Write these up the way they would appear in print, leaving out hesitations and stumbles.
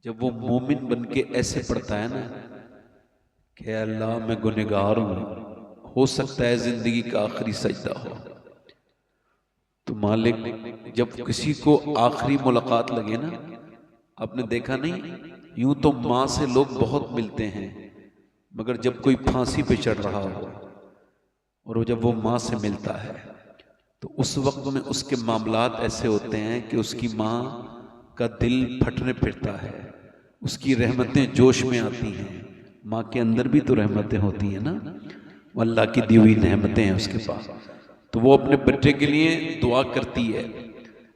जब वो मोमिन बन के ऐसे पढ़ता है ना कि अल्लाह मैं गुनहगार हूं, हो सकता है जिंदगी का आखिरी सजदा हो, तो मालिक जब किसी को आखिरी मुलाकात लगे ना, आपने देखा नहीं, यूं तो माँ से लोग बहुत मिलते हैं, मगर जब कोई फांसी पे चढ़ रहा हो और जब वो माँ से मिलता है तो उस वक्त में उसके मामलात ऐसे होते हैं कि उसकी माँ का दिल फटने फिरता है, उसकी रहमतें जोश में आती हैं। माँ के अंदर भी तो रहमतें होती हैं ना, वो अल्लाह की दी हुई रहमतें हैं उसके पास, तो वो अपने बच्चे के लिए दुआ करती है।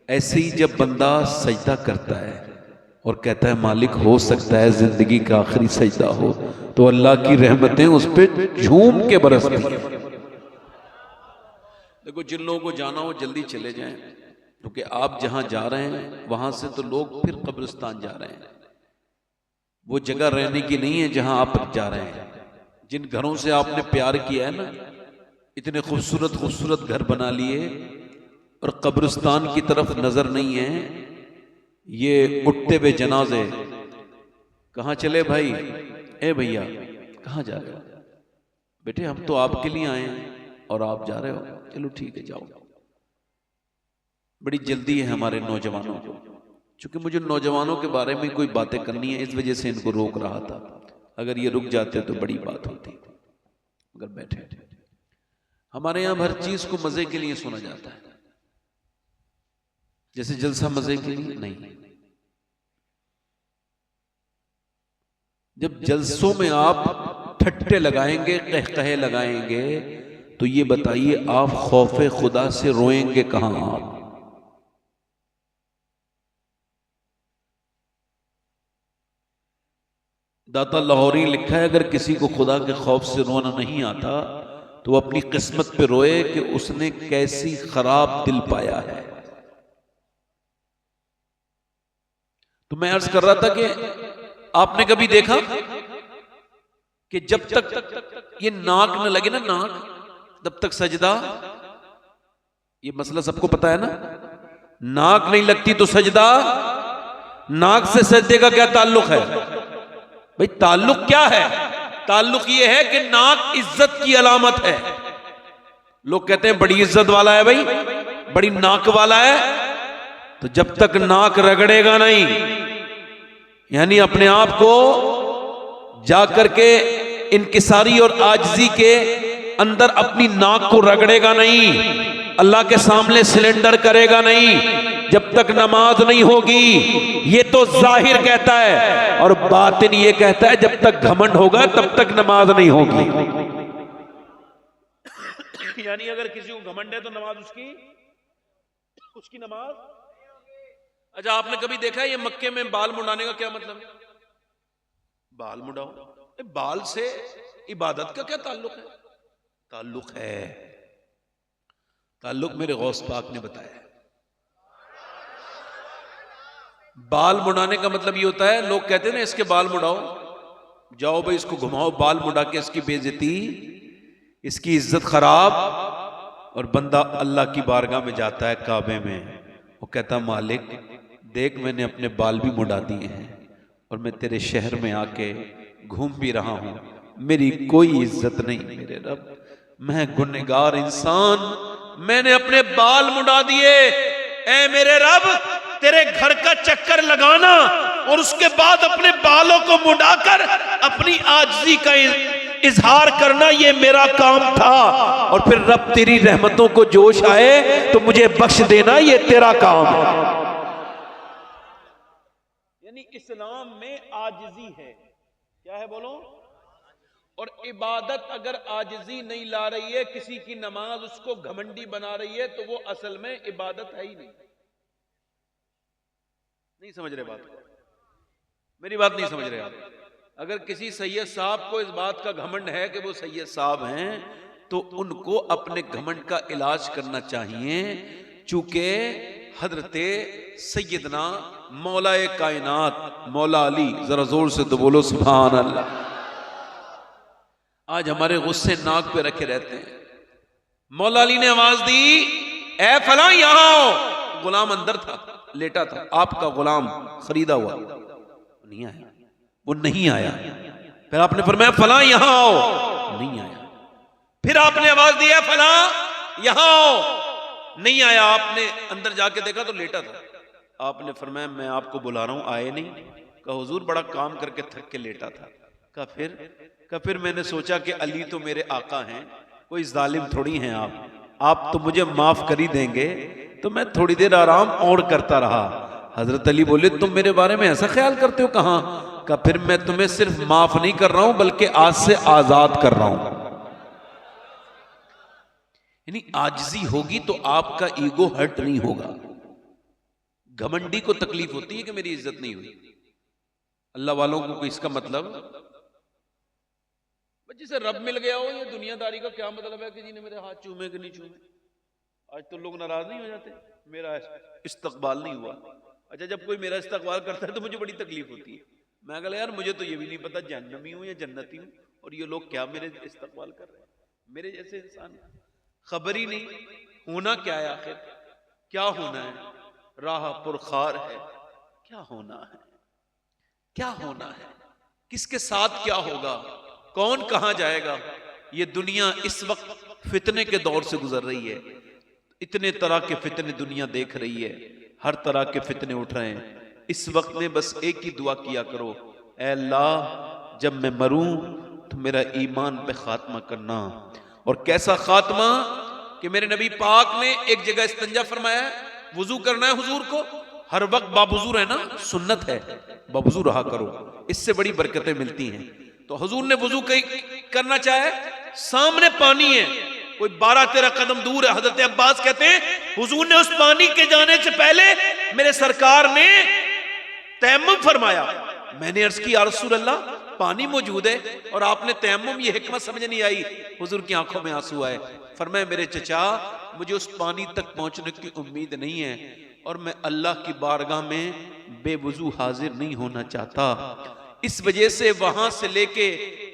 ऐसे ही जब बंदा सजदा करता है और कहता है मालिक हो सकता है जिंदगी का आखिरी सजदा हो, तो अल्लाह की रहमतें उस पर झूम के बरसती हैं। देखो जिन लोगों को जाना हो जल्दी चले जाएं, क्योंकि आप जहां जा रहे हैं वहां से तो लोग फिर कब्रिस्तान जा रहे हैं। वो जगह रहने की नहीं है जहां आप जा रहे हैं। जिन घरों से आपने प्यार किया है ना, इतने खूबसूरत खूबसूरत घर बना लिए और कब्रिस्तान की तरफ नजर नहीं है, ये उठते हुए जनाजे। कहाँ चले भाई? ए भैया कहाँ जा रहे हो? बेटे हम तो आपके लिए आए हैं और आप जा रहे हो, चलो ठीक है जाओ। बड़ी जल्दी है हमारे नौजवानों को, क्योंकि मुझे नौजवानों के बारे में कोई बातें करनी है, इस वजह से इनको रोक रहा था। अगर ये रुक जाते तो बड़ी बात होती, मगर बैठे। हमारे यहां हर चीज को मजे के लिए सुना जाता है, जैसे जलसा मजे के लिए नहीं। जब जलसों में आप ठट्टे लगाएंगे, कहकहे लगाएंगे, तो ये बताइए आप खौफे खुदा से रोएंगे कहां? आप दाता लाहौरी लिखा है, अगर किसी को खुदा के खौफ से रोना नहीं आता तो वो अपनी किस्मत पे रोए कि उसने कैसी खराब दिल पाया है। तो मैं अर्ज कर रहा था कि आपने कभी देखा कि जब तक ये नाक न लगे ना, नाक तब तक सजदा, ये मसला सबको पता है ना, नाक नहीं लगती तो सजदा। नाक से सजदे का क्या ताल्लुक है भाई? ताल्लुक क्या है? ताल्लुक ये है कि नाक इज्जत की अलामत है। लोग कहते हैं बड़ी इज्जत वाला है भाई, बड़ी नाक वाला है, तो जब तक नाक रगड़ेगा नहीं, यानी अपने आप को जाकर के इनकिसारी और आजिजी के अंदर अपनी नाक को रगड़ेगा नहीं, अल्लाह के सामने सिलेंडर करेगा नहीं, जब तक नमाज नहीं होगी। ये तो जाहिर कहता है, और बातिन ये कहता है जब तक घमंड होगा तब तक नमाज नहीं होगी। यानी अगर किसी को घमंड है तो नमाज उसकी नमाज। अच्छा आपने कभी देखा है ये मक्के में बाल मुड़ाने का क्या मतलब है? बाल मुड़ाओ, बाल से इबादत का क्या ताल्लुक है? ताल्लुक मेरे गौस पाक ने बताया है। बाल मुड़ाने का मतलब ये होता है, लोग कहते हैं ना इसके बाल मुड़ाओ, जाओ भाई इसको घुमाओ, बाल मुड़ा के इसकी बेइज्जती, इसकी इज्जत खराब। और बंदा अल्लाह की बारगाह में जाता है काबे में, वो कहता मालिक देख मैंने अपने बाल भी मुड़ा दिए हैं और मैं तेरे शहर में आके घूम भी रहा हूं, मेरी कोई इज्जत नहीं मेरे रब, मैं गुनहगार इंसान, मैंने अपने बाल मुड़ा दिए। ऐ मेरे रब, तेरे घर का चक्कर लगाना और उसके बाद अपने बालों को मुड़ाकर अपनी आजिज़ी का इजहार करना, ये मेरा काम था। और फिर रब तेरी रहमतों को जोश आए तो मुझे बख्श देना, ये तेरा काम है। यानी इस्लाम में आजिज़ी है, क्या है बोलो? और इबादत अगर आजिज़ी नहीं ला रही है, किसी की नमाज उसको घमंडी बना रही है, तो वो असल में इबादत है ही नहीं। नहीं समझ रहे बात को? मेरी बात नहीं समझ रहे आप? अगर किसी सैयद साहब को इस बात का घमंड है कि वो सैयद साहब हैं, तो उनको अपने घमंड का इलाज करना चाहिए, चूंकि हजरते सैयदना मौलाए कायनात मौला अली, जरा जोर से तो बोलो सुभान अल्लाह। आज हमारे गुस्से नाक पे रखे रहते हैं। मौला अली ने आवाज दी, ए फला यहां आओ। गुलाम अंदर था, लेटा था, आपका गुलाम खरीदा हुआ, नहीं आया, वो नहीं आया। फिर आपने फरमाया फला यहां आओ, नहीं आया। फिर आपने आवाज दिया फला यहां आओ, नहीं आया। आपने अंदर जाके देखा तो लेटा था। आपने फरमाया मैं आपको बुला रहा हूं, आए नहीं। कहा हुजूर बड़ा काम करके थक के लेटा था। कहा फिर मैंने सोचा कि अली तो मेरे आका हैं, कोई जालिम थोड़ी हैं आप तो मुझे माफ कर ही देंगे, तो मैं थोड़ी देर आराम और करता रहा। हजरत अली बोले तुम मेरे बारे में ऐसा ख्याल करते हो? कहां? कहा फिर मैं तुम्हें सिर्फ माफ नहीं कर रहा हूं बल्कि आज से आजाद कर रहा हूं। यानी आजिजी होगी तो आपका ईगो हर्ट नहीं होगा। घमंडी को तकलीफ होती है कि मेरी इज्जत नहीं हुई। अल्लाह वालों को इसका मतलब जिसे रब मिल गया हो, ये दुनियादारी का क्या मतलब है कि जी ने मेरे हाथ चूमे कि नहीं चूमे। आज तो लोग नाराज नहीं हो जाते मेरा इस्तकबाल नहीं हुआ। अच्छा जब कोई मेरा इस्तकबाल करता है तो मुझे बड़ी तकलीफ होती है। मैं कहला यार मुझे तो ये भी नहीं पता जहन्नमी हूं या जन्नती हूं, और ये लोग क्या मेरे इस्तकबाल कर रहे हैं। मेरे जैसे इंसान खबर ही नहीं होना क्या है, आखिर क्या होना है। राह पुरखार है, क्या होना है, क्या होना है, किसके साथ क्या होगा, कौन कहां जाएगा। ये दुनिया इस वक्त फितने के दौर से गुजर रही है। इतने तरह के फितने दुनिया देख रही है, हर तरह के फितने उठ रहे हैं। इस वक्त में बस एक ही दुआ किया करो, ऐ अल्लाह जब मैं मरूं तो मेरा ईमान पे खात्मा करना। और कैसा खात्मा कि मेरे नबी पाक ने एक जगह इस्तंजा फरमाया, वुजू करना है हुजूर को, हर वक्त बावुजू रहना सुन्नत है, बावुजू रहा करो, इससे बड़ी बरकतें मिलती हैं। तो हुजूर ने वुजू करना चाहे, सामने पानी है, कोई 12-13 कदम दूर है। हजरत अब्बास कहते हैं हुजूर ने उस पानी के जाने से पहले मेरे सरकार ने तयम्मुम फरमाया। मैंने अर्ज की या रसूल अल्लाह पानी मौजूद है और आपने तयम्मुम, ये हिकमत समझ नहीं आई। हुजूर की आंखों में आंसू आए। फरमाया मेरे चचा मुझे उस पानी तक पहुंचने की उम्मीद नहीं है और मैं अल्लाह की बारगाह में बेवुजू हाजिर नहीं होना चाहता। इस वजह से वहां से लेके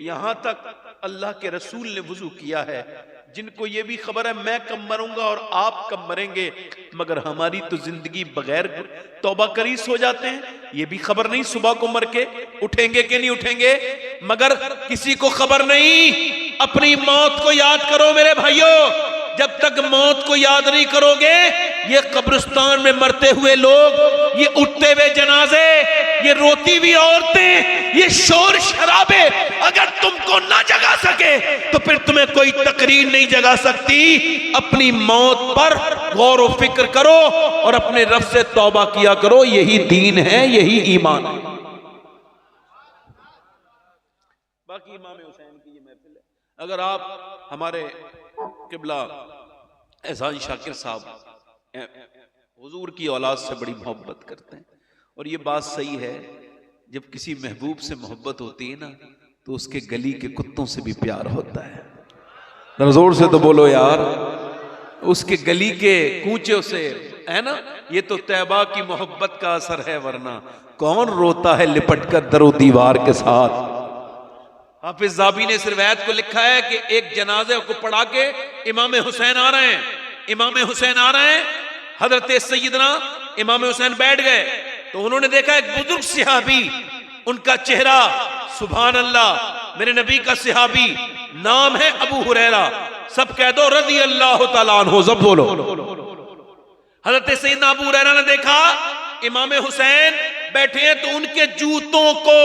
यहां तक अल्लाह के रसूल ने वुजू किया है। जिनको ये भी खबर है मैं कब मरूंगा और आप कब मरेंगे, मगर हमारी तो जिंदगी बगैर तौबा करीस हो जाते हैं। ये भी खबर नहीं सुबह को मर के उठेंगे कि नहीं उठेंगे, मगर किसी को खबर नहीं। अपनी मौत को याद करो मेरे भाइयों। जब तक मौत को याद नहीं करोगे, ये कब्रिस्तान में मरते हुए लोग, ये उठते हुए जनाजे, ये रोती हुई औरतें, ये शोर शराबे अगर तुमको ना जगा सके तो फिर तुम्हें कोई तकरीर नहीं जगा सकती। अपनी मौत पर गौर व फिक्र करो और अपने रब से तौबा किया करो। यही दीन है, यही ईमान है। बाकी इमाम हुसैन की ये महफिल है। अगर आप हमारे किबला एहसान शाकिर साहब हुजूर की औलाद से बड़ी मोहब्बत करते हैं, और ये बात सही है, जब किसी महबूब से मोहब्बत होती है ना तो उसके गली के कुत्तों से भी प्यार होता है। जोर से तो बोलो यार, उसके गली के कूचों से, है ना। ये तो तैबा की मोहब्बत का असर है, वरना कौन रोता है लिपट कर दरो दीवार के साथ। हाफिज ज़ाबी ने इस रिवायत को लिखा है कि एक जनाजे को पढ़ा के इमाम हुसैन आ रहे हैं, इमाम हुसैन आ रहे हैं, हजरत सैयदना इमाम हुसैन बैठ गए तो उन्होंने देखा एक बुजुर्ग सिहाबी, उनका चेहरा सुभान अल्लाह, मेरे नबी का सिहाबी, नाम है अबू हुरैरा, सब कह दो रज़ी अल्लाह तआला अन्हु, सब बोलो। हजरत सैयदना अबू हुरैरा ने देखा इमाम हुसैन बैठे हैं तो उनके जूतों को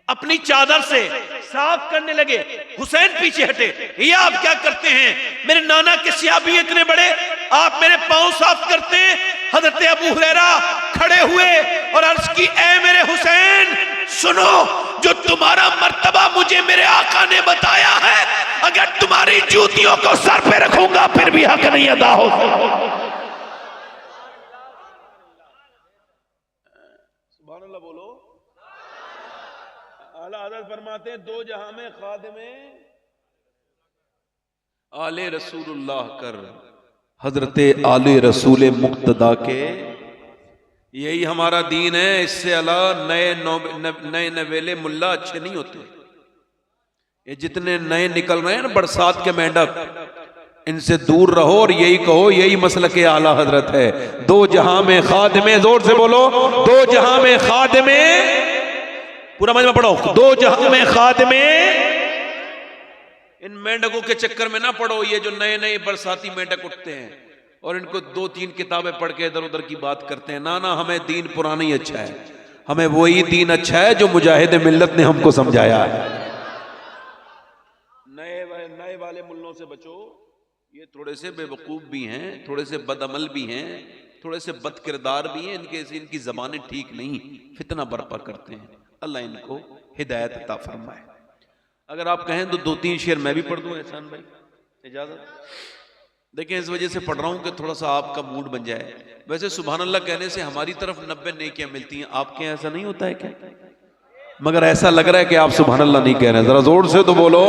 अपनी चादर से साफ करने लगे। हुसैन पीछे हटे, ये आप क्या करते हैं? मेरे नाना के सिहाबी इतने बड़े, आप मेरे पांव साफ करते हैं। हजरत अबू हुरैरा खड़े हुए और अर्ज की, ऐ मेरे हुसैन सुनो, जो तुम्हारा मर्तबा मुझे मेरे आका ने बताया है, अगर तुम्हारी जूतियों को सर पे रखूंगा फिर भी हक नहीं अदा हो सकता। सुभान अल्लाह बोलो। आला हज़रत फरमाते हैं दो जहां में खादिमे आले रसूलुल्लाह कर, हजरते आले रसूल मुक्तदा के, यही हमारा दीन है। इससे अलावा नए नवेले मुल्ला अच्छे नहीं होते। ये जितने नए निकल रहे हैं ना, बरसात के मेंढक, इनसे दूर रहो और यही कहो यही मसलक आला हजरत है। दो जहां में खादिमे, जोर से बोलो, दो जहां में खादिमे, पूरा मजमा पढ़ो, दो जहां में खादिमे। इन मेंढकों के चक्कर में ना पड़ो, ये जो नए नए बरसाती मेंढक उठते हैं और इनको 2-3 किताबें पढ़ के इधर उधर की बात करते हैं। ना ना, हमें दीन पुराना ही अच्छा है, हमें वही दीन अच्छा है जो मुजाहिद मिल्लत ने हमको समझाया है। नए वाले मुल्लों से बचो, ये थोड़े से बेवकूफ भी हैं, थोड़े से बदअमल भी हैं, थोड़े से बदकिरदार भी हैं, इनकी जबानें ठीक नहीं, फितना बर्पा करते हैं। अल्लाह इनको हिदायत अता फरमाए। अगर आप कहें तो 2-3 शेर मैं भी पढ़ दूं एहसान भाई, इजाजत? देखें, इस वजह से पढ़ रहा हूं कि थोड़ा सा आपका मूड बन जाए। वैसे सुभान अल्लाह कहने से हमारी तरफ 90 नेकियां मिलती हैं, आपके यहाँ ऐसा नहीं होता है क्या? मगर ऐसा लग रहा है कि आप सुभान अल्लाह नहीं कह रहे, जरा जोर से तो बोलो।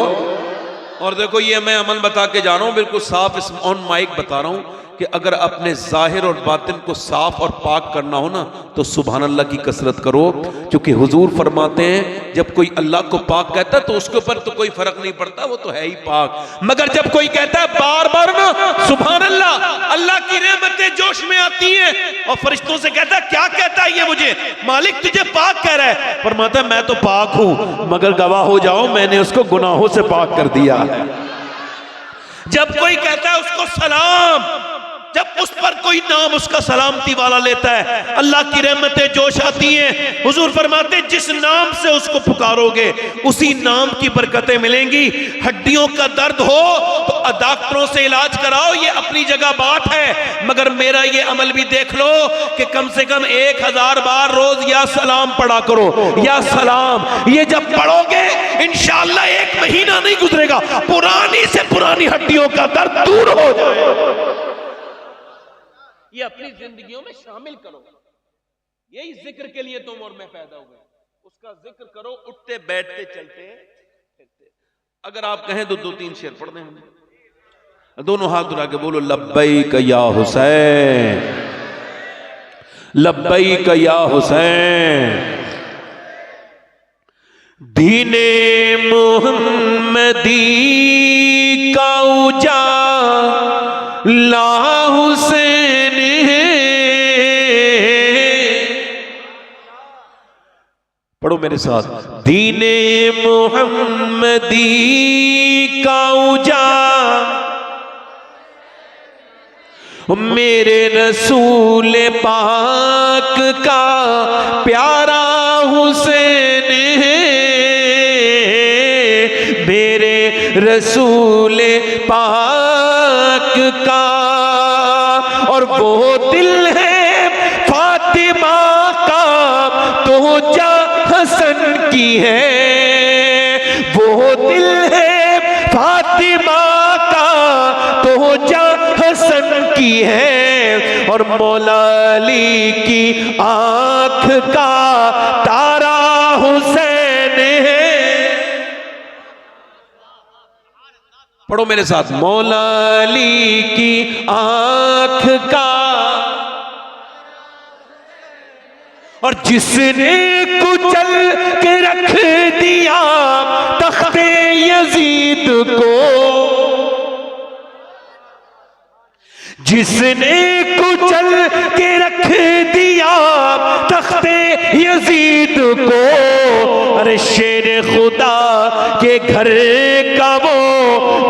और देखो, ये मैं अमल बता के जा रहा हूं, बिल्कुल साफ इस ऑन माइक बता रहा हूं कि अगर अपने जाहिर और बातिन को साफ और पाक करना हो ना तो सुभान अल्लाह की कसरत करो, क्योंकि हुजूर फरमाते हैं जब कोई अल्लाह को पाक कहता है तो उसके ऊपर तो कोई फर्क नहीं पड़ता, वो तो है ही पाक। मगर जब कोई कहता है बार बार ना सुभान अल्लाह, अल्लाह की रहमतें जोश में आती हैं और फरिश्तों से कहता है क्या कहता है ये मुझे, मालिक तुझे पाक कह रहा है। फरमाता है मैं तो पाक हूं, मगर गवाह हो जाओ मैंने उसको गुनाहों से पाक कर दिया है। जब कोई कहता है उसको सलाम, जब उस पर कोई नाम उसका सलामती वाला लेता है, अल्लाह की रहमतें जोश आती हैं। हुजूर फरमाते हैं जिस नाम से उसको पुकारोगे उसी नाम की बरकतें मिलेंगी। हड्डियों का दर्द हो तो डॉक्टरों से इलाज कराओ, ये अपनी जगह बात है, मगर मेरा ये अमल भी देख लो कि कम से कम 1000 बार रोज या सलाम पढ़ा करो, या सलाम। ये जब पढ़ोगे इंशाअल्लाह 1 महीना नहीं गुजरेगा, पुरानी से पुरानी हड्डियों का दर्द दूर हो जाए। ये अपनी जिंदगियों में शामिल करो, यही जिक्र के लिए तुम और मैं पैदा हुए, उसका जिक्र करो उठते बैठते चलते फिरते। अगर आप कहें तो 2-3 शेर पढ़ दें हम, दोनों हाथ उठा के बोलो लब्बैक या हुसैन, लब्बैक या हुसैन। दीने मुहम्मदी का उजाला हुसैन है। पढ़ो मेरे साथ, दीने मुहम्मदी का उजाला मेरे रसूल पाक का प्यारा हुसैन है। मेरे रसूल पाक का, और वो दिल है फातिमा का तो जा हसन की है। वो दिल है फातिमा का तो जा हसन की है। और मौला अली की आंख का तारा हुसैन है। पढ़ो मेरे साथ, मौला अली की आंख का, और जिसने कुचल के रख दिया तख्ते यजीद को, जिसने कुचल के रख दिया तख्ते यजीद को। अरे शेर खुदा के घर का वो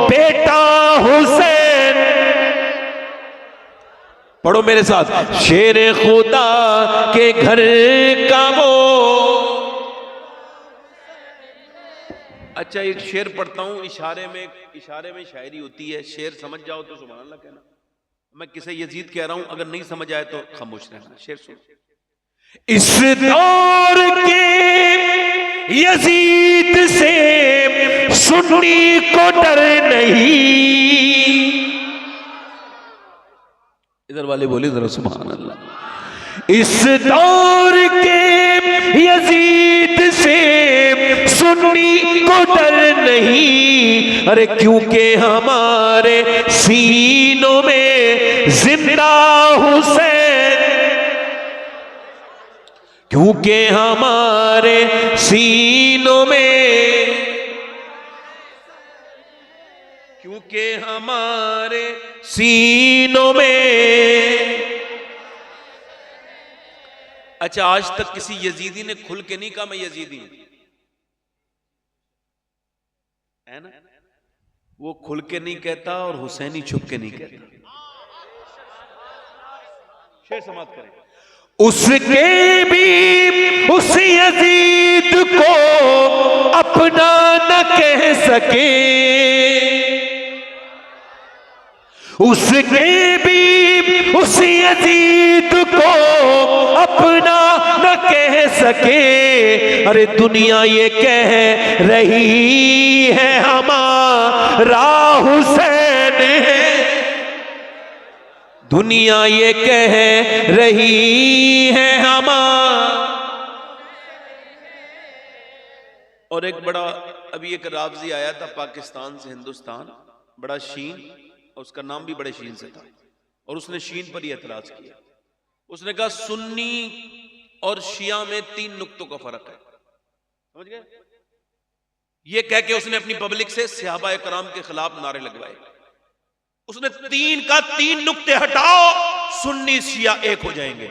बेटा हुसैन। पढ़ो मेरे साथ, शेर खुदा के घर का वो। अच्छा, एक शेर पढ़ता हूं, इशारे में शायरी होती है, शेर समझ जाओ तो सुभान अल्लाह कहना। मैं किसे यजीद कह रहा हूं, अगर नहीं समझ आए तो खामोश रहना। शेर सुन। इस दौर के यजीद से सुन्नी को डर नहीं। इधर वाले बोले जरा सुभान अल्लाह। इस दौर के यजीद से सुन्नी को डर नहीं। अरे क्योंकि हमारे सीनों में जिंदा हुसैन, क्योंकि हमारे सीनों में, क्योंकि हमारे सीनों में। अच्छा, आज तक किसी यजीदी ने खुल के नहीं कहा मैं यजीदी हूं, है ना? वो खुल के नहीं कहता और हुसैनी छुप के नहीं कहता। शेर समाप्त करें। उसके भी उस यजीद को अपना न कह सके, उसके भी उस यजीद को अपना न कह सके। अरे दुनिया ये कह रही है हमारा हुसैन है, दुनिया ये कह रही है हमारा। और एक बड़ा, अभी एक रावजी आया था पाकिस्तान से हिंदुस्तान, बड़ा शीन, उसका नाम भी बड़े शीन से था, और उसने शीन पर ही एतराज किया। उसने कहा सुन्नी और शिया में 3 नुक्तों का फर्क है, समझ गए? ये कह के उसने अपनी पब्लिक से सहाबा कराम के खिलाफ नारे लगवाए। उसने 3 नुक्ते हटाओ, सुन्नी शिया एक हो जाएंगे।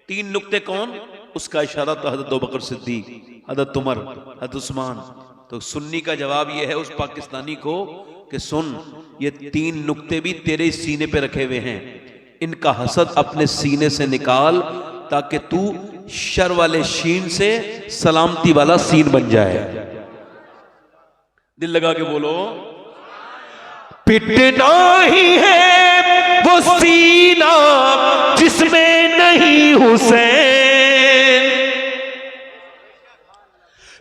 3 नुक्ते कौन? उसका इशारा तो हज़रत अबू बकर सिद्दीक, हज़रत उमर, हज़रत उस्मान। तो सुन्नी का जवाब यह है उस पाकिस्तानी को कि सुन, ये 3 नुक्ते भी तेरे सीने पे रखे हुए हैं, इनका हसद अपने सीने से निकाल ताकि तू शर वाले शीन से सलामती वाला सीन बन जाए। दिल लगा के बोलो। पिटना ही है वो सीना जिसमें नहीं हुसैन,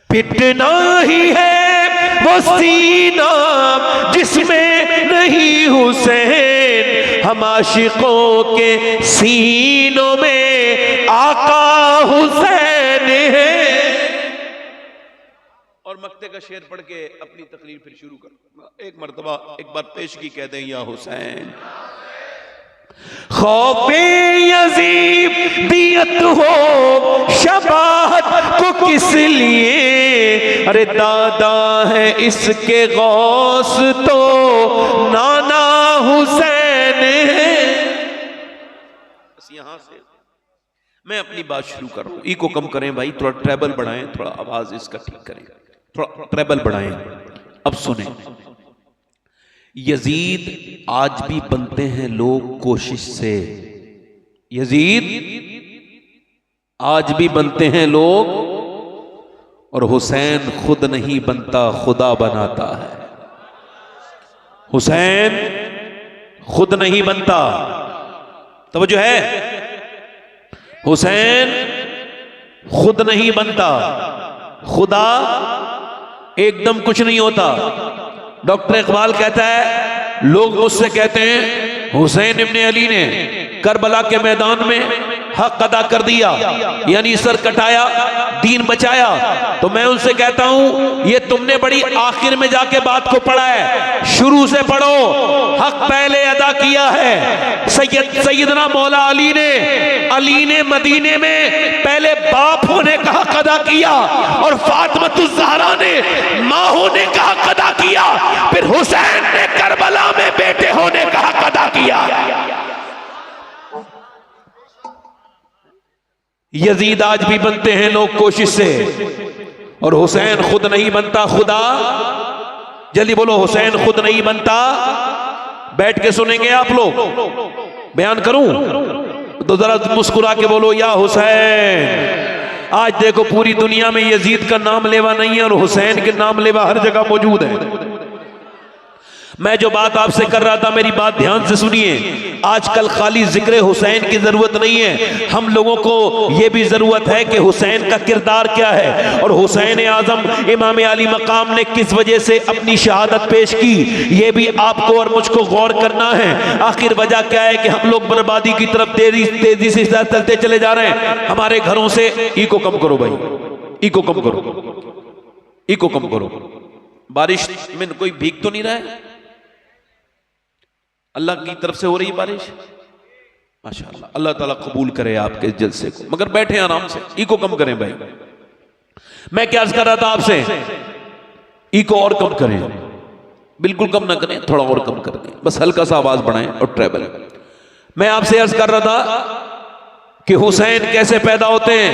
पिटना ही है वो सीना जिसमें नहीं हुसैन। हम आशिकों के सीनों में आका हुसैन है। और मक्ते का शेर पढ़ के अपनी तकरीर फिर शुरू कर। एक मर्तबा एक बार पेशगी कह दें, या हुसैन खौफे यजीदियत हो शबाहत को किस लिए, अरे दादा है इसके गौस तो नाना हुसैन है। बस यहां से मैं अपनी बात शुरू कर रहा हूं। इको कम करें भाई, थोड़ा ट्रेबल बढ़ाएं, थोड़ा आवाज इसका ठीक करें, थोड़ा ट्रेबल बढ़ाएं। अब सुने, यजीद आज भी बनते हैं लोग कोशिश से, यजीद आज भी बनते हैं लोग, और हुसैन खुद नहीं बनता खुदा बनाता है। हुसैन खुद नहीं बनता, तवज्जो है, हुसैन खुद नहीं बनता, खुदा एकदम कुछ नहीं होता। डॉक्टर इकबाल कहता है, लोग मुझसे कहते हैं हुसैन इब्ने अली ने करबला के मैदान में हक अदा कर दिया, यानी सर कटाया, दीन बचाया। तो मैं उनसे कहता हूं ये तुमने बड़ी आखिर में जाके बात को पढ़ा है, शुरू से पढ़ो। हक पहले अदा किया है। सैयदना मौला अली ने मदीने में पहले बाप होने का हक अदा किया, और फातिमा ज़हरा ने मां होने का हक अदा किया, फिर हुसैन ने करबला में बेटे होने का हक अदा किया। यजीद आज भी बनते हैं लोग कोशिश से, और हुसैन खुद नहीं बनता खुदा। जल्दी बोलो, हुसैन खुद नहीं बनता। बैठ के सुनेंगे आप लोग, बयान करूं तो जरा मुस्कुरा के बोलो, या हुसैन। आज देखो पूरी दुनिया में यजीद का नाम लेवा नहीं है, और हुसैन के नाम लेवा हर जगह मौजूद है। मैं जो बात आपसे कर रहा था, मेरी बात ध्यान से सुनिए। आजकल खाली जिक्र हुसैन की जरूरत नहीं है, हम लोगों को यह भी जरूरत है कि हुसैन का किरदार क्या है, और हुसैन आजम इमाम अली मकाम ने किस वजह से अपनी शहादत पेश की, यह भी आपको और मुझको गौर करना है। आखिर वजह क्या है कि हम लोग बर्बादी की तरफ तेजी से चलते चले जा रहे हैं। हमारे घरों से इको कम करो भाई, इको कम करो, इको कम करो। बारिश में कोई भीग तो नहीं रहा है? अल्लाह की तरफ से हो रही बारिश, माशाअल्लाह। अल्लाह ताला कबूल करे आपके जलसे को, मगर बैठे आराम से, इको कम करें भाई। मैं क्या अर्ज कर रहा था आपसे, इको और कम करें। बिल्कुल कम ना करें, थोड़ा और कम कर दें, बस हल्का सा आवाज बढ़ाएं और ट्रेवल। मैं आपसे अर्ज कर रहा था कि हुसैन कैसे पैदा होते हैं।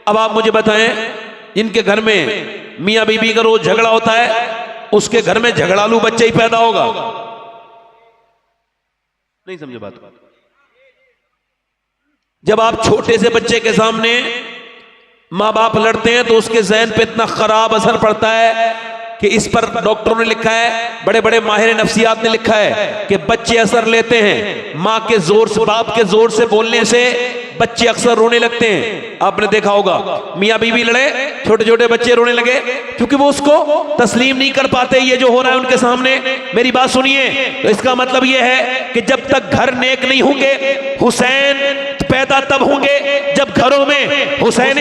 अब आप मुझे बताएं, इनके घर में मियां बीबी का रोज झगड़ा होता है, उसके घर में झगड़ालू बच्चे ही पैदा होगा? नहीं समझे बात? जब आप छोटे से बच्चे के सामने माँ बाप लड़ते हैं तो उसके ज़हन पे इतना खराब असर पड़ता है कि इस पर डॉक्टरों ने लिखा है, बड़े बड़े माहिर नफ्सियात ने लिखा है कि बच्चे असर लेते हैं माँ के जोर से, बाप के जोर से बोलने से बच्चे अक्सर रोने लगते हैं। आपने देखा होगा मियाँ बीवी लड़े, छोटे छोटे बच्चे रोने लगे क्योंकि वो उसको तस्लीम नहीं कर पाते ये जो हो रहा है उनके सामने। मेरी बात सुनिए, तो इसका मतलब ये है कि जब तक घर नेक नहीं होंगे, हुसैन पैदा तब होंगे जब घरों में हुसैन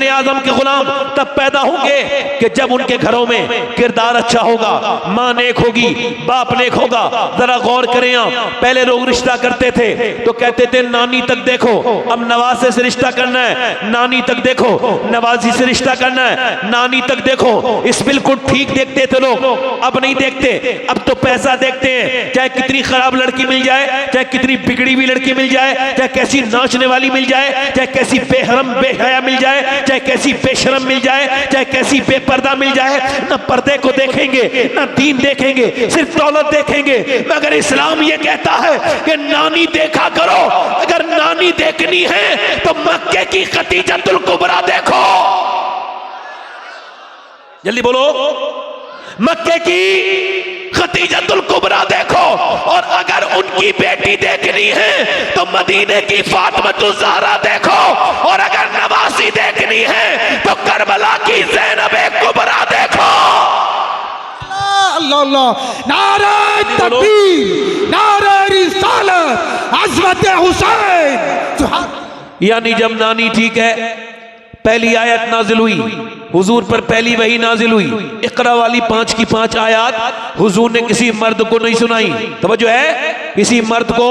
आजम के गुलाम तब पैदा होंगे कि जब उनके घरों में किरदार अच्छा होगा, माँ नेक होगी, बाप नेक होगा। जरा गौर करें आप, पहले लोग रिश्ता करते थे तो कहते थे नानी तक देखो, अब नवासे से रिश्ता करना है, नानी तक देखो, नवाजी से रिश्ता करना है, नानी तक देखो। इस बिल्कुल ठीक देखते थे लोग, अब नहीं देखते, अब तो पैसा देखते हैं। चाहे कितनी खराब लड़की मिल जाए, चाहे कितनी बिगड़ी हुई लड़की मिल जाए, चाहे कैसी नाचने वाली मिल जाए, चाहे कैसी बेहरम बेहया मिल जाए, चाहे कैसी बेशरम मिल जाए, चाहे कैसी बेपर्दा मिल जाए, ना पर्दे को देखेंगे ना दीन देखेंगे, सिर्फ दौलत देखेंगे। मगर इस्लाम ये कहता है कि नानी देखा करो। अगर नानी देखनी है तो मक्के की खतीजतुल कुबरा देखो। जल्दी बोलो, मक्के की खतीजतुल कुबरा देखो। और अगर उनकी बेटी देखनी है तो मदीने की फातिमातुल ज़हरा देखो। और अगर नवासी देखनी है तो करबला की ज़ैनब कुबरा देखो। अल्लाह अल्लाह, नारे तकबीर, नारे रिसालत, अज़मत हुसैन। यानी जब नानी ठीक है, पहली आयत नाजिल हुई, हुजूर पर पहली वही नाजिल हुई, इकरा वाली 5 की 5 आयत हुजूर ने किसी मर्द को नहीं सुनाई। तवज्जो है, किसी मर्द को,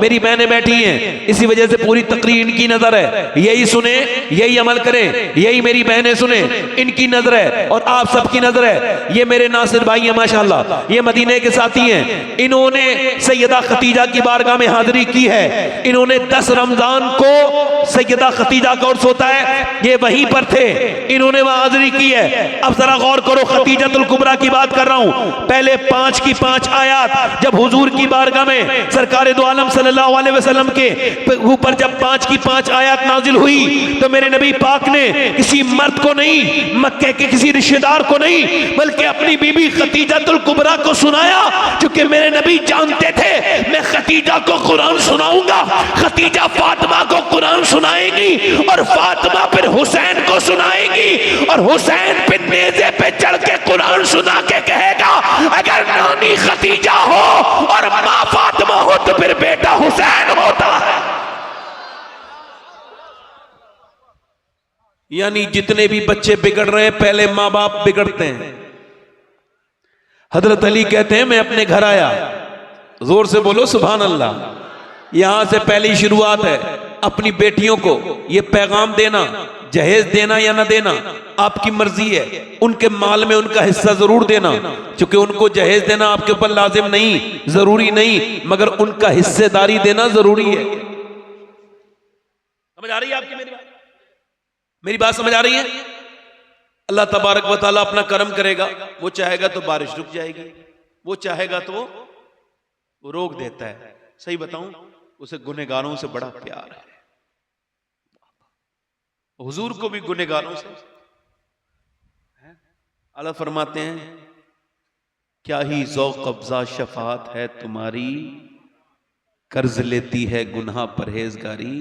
मेरी बहनें बैठी हैं, इसी वजह से पूरी तकरीर इनकी नजर है, यही सुने, यही अमल करें, यही मेरी बहनें सुने, इनकी नजर है और आप सबकी नजर है। ये मेरे नासिर भाई हैं माशाल्लाह, ये मदीने के साथी हैं, इन्होंने सैयदा खतीजा की बारगाह में हाजिरी की है। इन्होंने 10 रमजान को सैयदा खतीजा का उर्स होता है, ये वहीं पर थे, इन्होंने वहां हाजिरी की है। अब जरा गौर करो, खतीजतुल कुबरा की बात कर रहा हूं, पहले 5 की 5 आयत जब हुजूर की बारगाह में सरकार दो आलम सल्लल्लाहु अलैहि वसल्लम के ऊपर जब 5 की 5 आयत नाजिल हुई तो मेरे नबी पाक ने किसी मर्द को नहीं, मक्के के किसी रिश्तेदार को नहीं, बल्कि अपनी बीबी खतीजतुल कुबरा को सुनाया, क्योंकि मेरे नबी जानते थे मैं खतीजा को कुरान सुनाऊंगा, खतीजा फातिमा को कुरान सुनाएगी और फातिमा फिर हुसैन को सुनाएगी और हुसैन फिर नेज़े पे चढ़ के कुरान सुना के कहेगा अगर नानी खतीजा हो और माँ फातिमा हो तो फिर बेटा हुसैन होता है। यानी जितने भी बच्चे बिगड़ रहे हैं पहले माँ बाप बिगड़ते हैं। हजरत अली कहते हैं मैं अपने घर आया, जोर से बोलो सुभान अल्लाह। यहां से पहली शुरुआत है, अपनी बेटियों को यह पैगाम देना, जहेज देना या ना देना आपकी मर्जी है, उनके माल में उनका हिस्सा जरूर देना, क्योंकि उनको जहेज देना आपके ऊपर लाजिम नहीं, जरूरी नहीं, मगर उनका हिस्सेदारी देना जरूरी है। समझ आ रही है आपकी मेरी बात समझ आ रही है? अल्लाह तबारक व तआला अपना करम करेगा, वो चाहेगा तो बारिश रुक जाएगी, वो चाहेगा तो वो रोक देता है। सही बताऊं, उसे गुनहगारों से बड़ा प्यार है, हुजूर को भी गुनहगारों से। अल्लाह फरमाते हैं क्या ही ज़ौक़ अफ़ज़ा शफ़ाअत है तुम्हारी, कर्ज लेती है गुनाह परहेजगारी।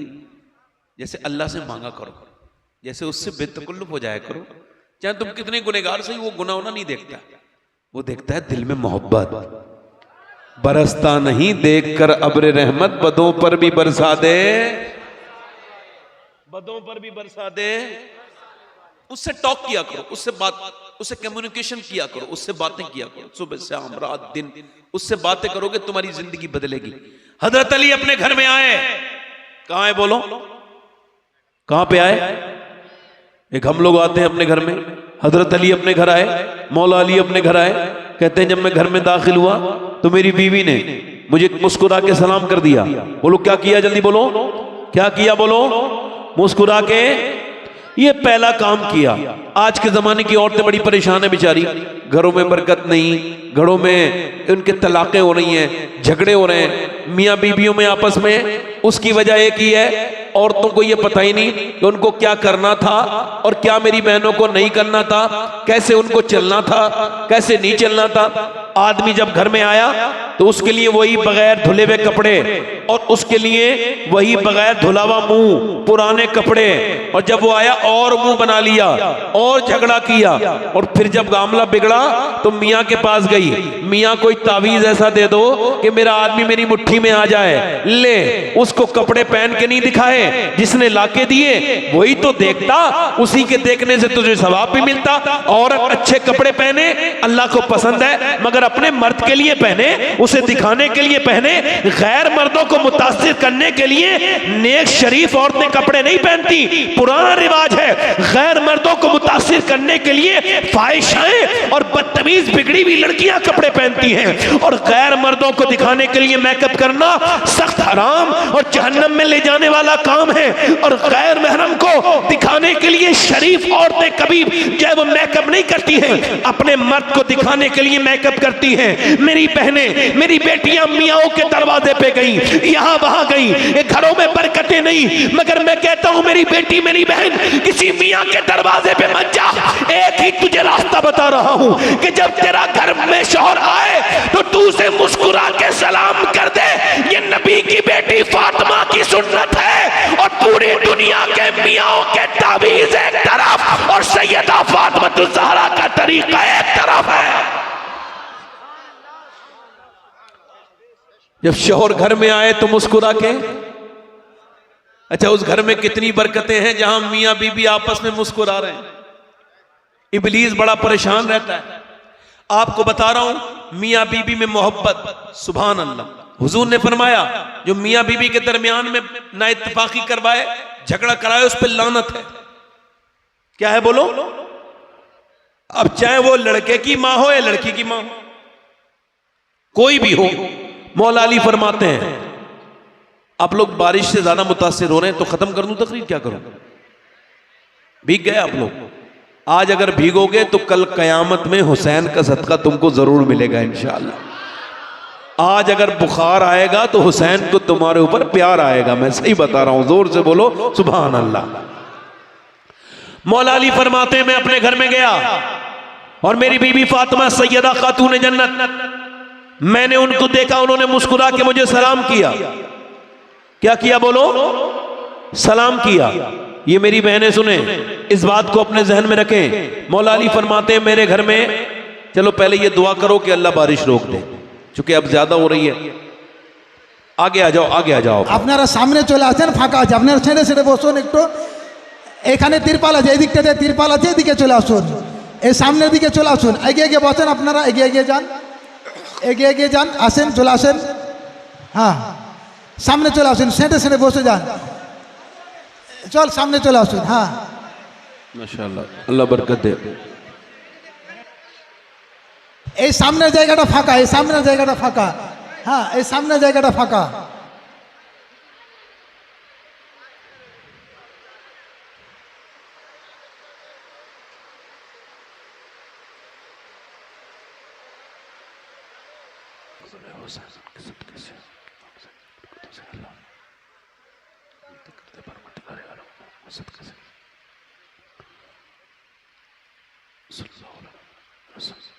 जैसे अल्लाह से मांगा करो, जैसे उससे बेतकल्लुफ़ हो जाया करो, चाहे तुम कितने गुनहगार से, वो गुनाह होना नहीं देखता, वो देखता है दिल में मोहब्बत। बरसता नहीं देखकर अब्र रहमत, बदों पर भी बरसा दे, बदों पर भी बरसा दे। उससे टॉक किया करो, उससे बात, उससे कम्युनिकेशन किया करो, उससे बातें किया करो, सुबह शाम रात दिन उससे बातें करोगे, तुम्हारी जिंदगी बदलेगी। हजरत अली अपने घर में आए, कहां है बोलो, कहां पे आए? एक हम लोग आते हैं अपने घर में, हजरत अली अपने घर आए, मौला अली अपने घर आए, कहते हैं जब मैं घर में दाखिल हुआ तो मेरी बीवी ने मुझे मुस्कुरा के सलाम कर दिया। बोलो क्या किया, जल्दी बोलो क्या किया, बोलो मुस्कुरा के। ये पहला काम किया। आज के जमाने की औरतें बड़ी परेशान है बेचारी, घरों में बरकत नहीं, घरों में उनके तलाक़ें हो रही हैं, झगड़े हो रहे हैं मियाँ बीवियों में आपस में। उसकी वजह एक ही है, औरतों को ये पता ही नहीं कि उनको क्या करना था और क्या मेरी बहनों को नहीं करना था, कैसे उनको चलना था, कैसे नहीं चलना था। आदमी जब घर में आया तो उसके लिए वही बगैर धुले हुए कपड़े और उसके लिए वही बगैर धुला हुआ मुंह, पुराने कपड़े, और जब वो आया और मुंह बना लिया और झगड़ा किया। और फिर जब मामला बिगड़ा तो मियाँ के पास गई, मियाँ कोई तावीज ऐसा दे दो कि मेरा आदमी मेरी मुट्ठी में आ जाए। ले, उसको कपड़े पहन के नहीं दिखाए, जिसने लाके दिए वही तो देखता, उसी के देखने से तुझे सवाब भी मिलता। औरत अच्छे कपड़े पहने अल्लाह को पसंद है, मगर अपने मर्द के लिए पहने, उसे दिखाने के लिए पहने। गैर मर्दों को मुतासिर करने के लिए नेक शरीफ औरतें कपड़े नहीं पहनती। पुराना रिवाज है, गैर मर्दों को मुतासिर करने के लिए फाहिशाएं और बदतमीज बिगड़ी हुई लड़कियां कपड़े पहनती हैं, और गैर मर्दों को दिखाने के लिए मेकअप करना सख्त हराम और जहन्नम में ले जाने वाला काम है। और गैर महरम को दिखाने के लिए शरीफ औरतें कभी जो है वो मेकअप नहीं करती हैं, अपने मर्द को दिखाने के लिए मेकअप करती हैं। मेरी बहनें, मेरी बेटियां मियाओं के दरवाजे पे गई, यहां वहां गई, घरों में बरकतें नहीं, मगर मैं कहता हूं मेरी बेटी मेरी बहन किसी मियां के दरवाजे पे मत जा। एक ही तुझे रास्ता बता रहा हूं कि जब तेरा घर में शौहर आए तो तू उसे मुस्कुरा के सलाम कर दे। ये नबी की बेटी फातिमा की सुन्नत है, और पूरी दुनिया के मियाओं के तावीज़ एक तरफ और सैयदा फातिमा ज़हरा का तरीका एक तरफ है। जब शौहर घर में आए तो मुस्कुरा के। अच्छा, उस घर में कितनी बरकतें हैं जहां मियां बीबी आपस में मुस्कुरा रहे हैं। इब्लीस बड़ा परेशान रहता है। आपको बता रहा हूं, मियां बीबी में मोहब्बत, सुभान अल्लाह। हुजूर ने फरमाया जो मियां बीबी के दरमियान में ना इत्तफाकी करवाए, झगड़ा कराए, उस पर लानत है। क्या है बोलो? अब चाहे वो लड़के की मां हो या लड़की की मां हो, कोई भी हो, मौला अली फरमाते हैं आप लोग बारिश से ज्यादा मुतासिर हो रहे हैं तो खत्म कर दूं तकरीर, क्या करूं? भीग गए आप लोग। आज अगर भीगोगे तो कल कयामत में हुसैन का सदका तुमको जरूर मिलेगा इंशाअल्लाह। आज अगर बुखार आएगा तो हुसैन को तुम्हारे ऊपर प्यार आएगा। मैं सही बता रहा हूं, जोर से बोलो सुभान अल्लाह। मौला अली फरमाते हैं मैं अपने घर में गया और मेरी बीबी फातिमा सैयदा खातून जन्नत, मैंने उनको देखा, उन्होंने मुस्कुरा के मुझे सलाम किया। क्या किया बोलो? सलाम किया। ये मेरी बहनें सुने, इस बात को अपने जहन में रखें। मौला अली फरमाते हैं मेरे घर में, चलो पहले ये दुआ करो कि अल्लाह बारिश रोक दे, चूंकि अब ज्यादा हो रही है। आगे आ जाओ, आगे आ जाओ। আপনারা সামনে চলে আসেন, ফাঁকা আছে, আপনারা ছেড়ে ছেড়ে বসুন একটু। এখানে তিরপাল আছে, এই দিকটাতে তিরপাল আছে, এদিকে চলে আসুন, এই সামনের দিকে চলে আসুন। এগিয়ে এগিয়ে বসেন, আপনারা এগিয়ে এগিয়ে যান, এগিয়ে এগিয়ে যান, আসেন, চলে আসেন। হ্যাঁ, সামনে চলে আসুন, সেঁটে সেঁটে বসে যান, চল সামনে চলে আসুন। হ্যাঁ মাশাআল্লাহ, আল্লাহ বরকত দে। এই সামনের জায়গাটা ফাঁকা, এই সামনের জায়গাটা ফাঁকা। হ্যাঁ, এই সামনের জায়গাটা ফাঁকা।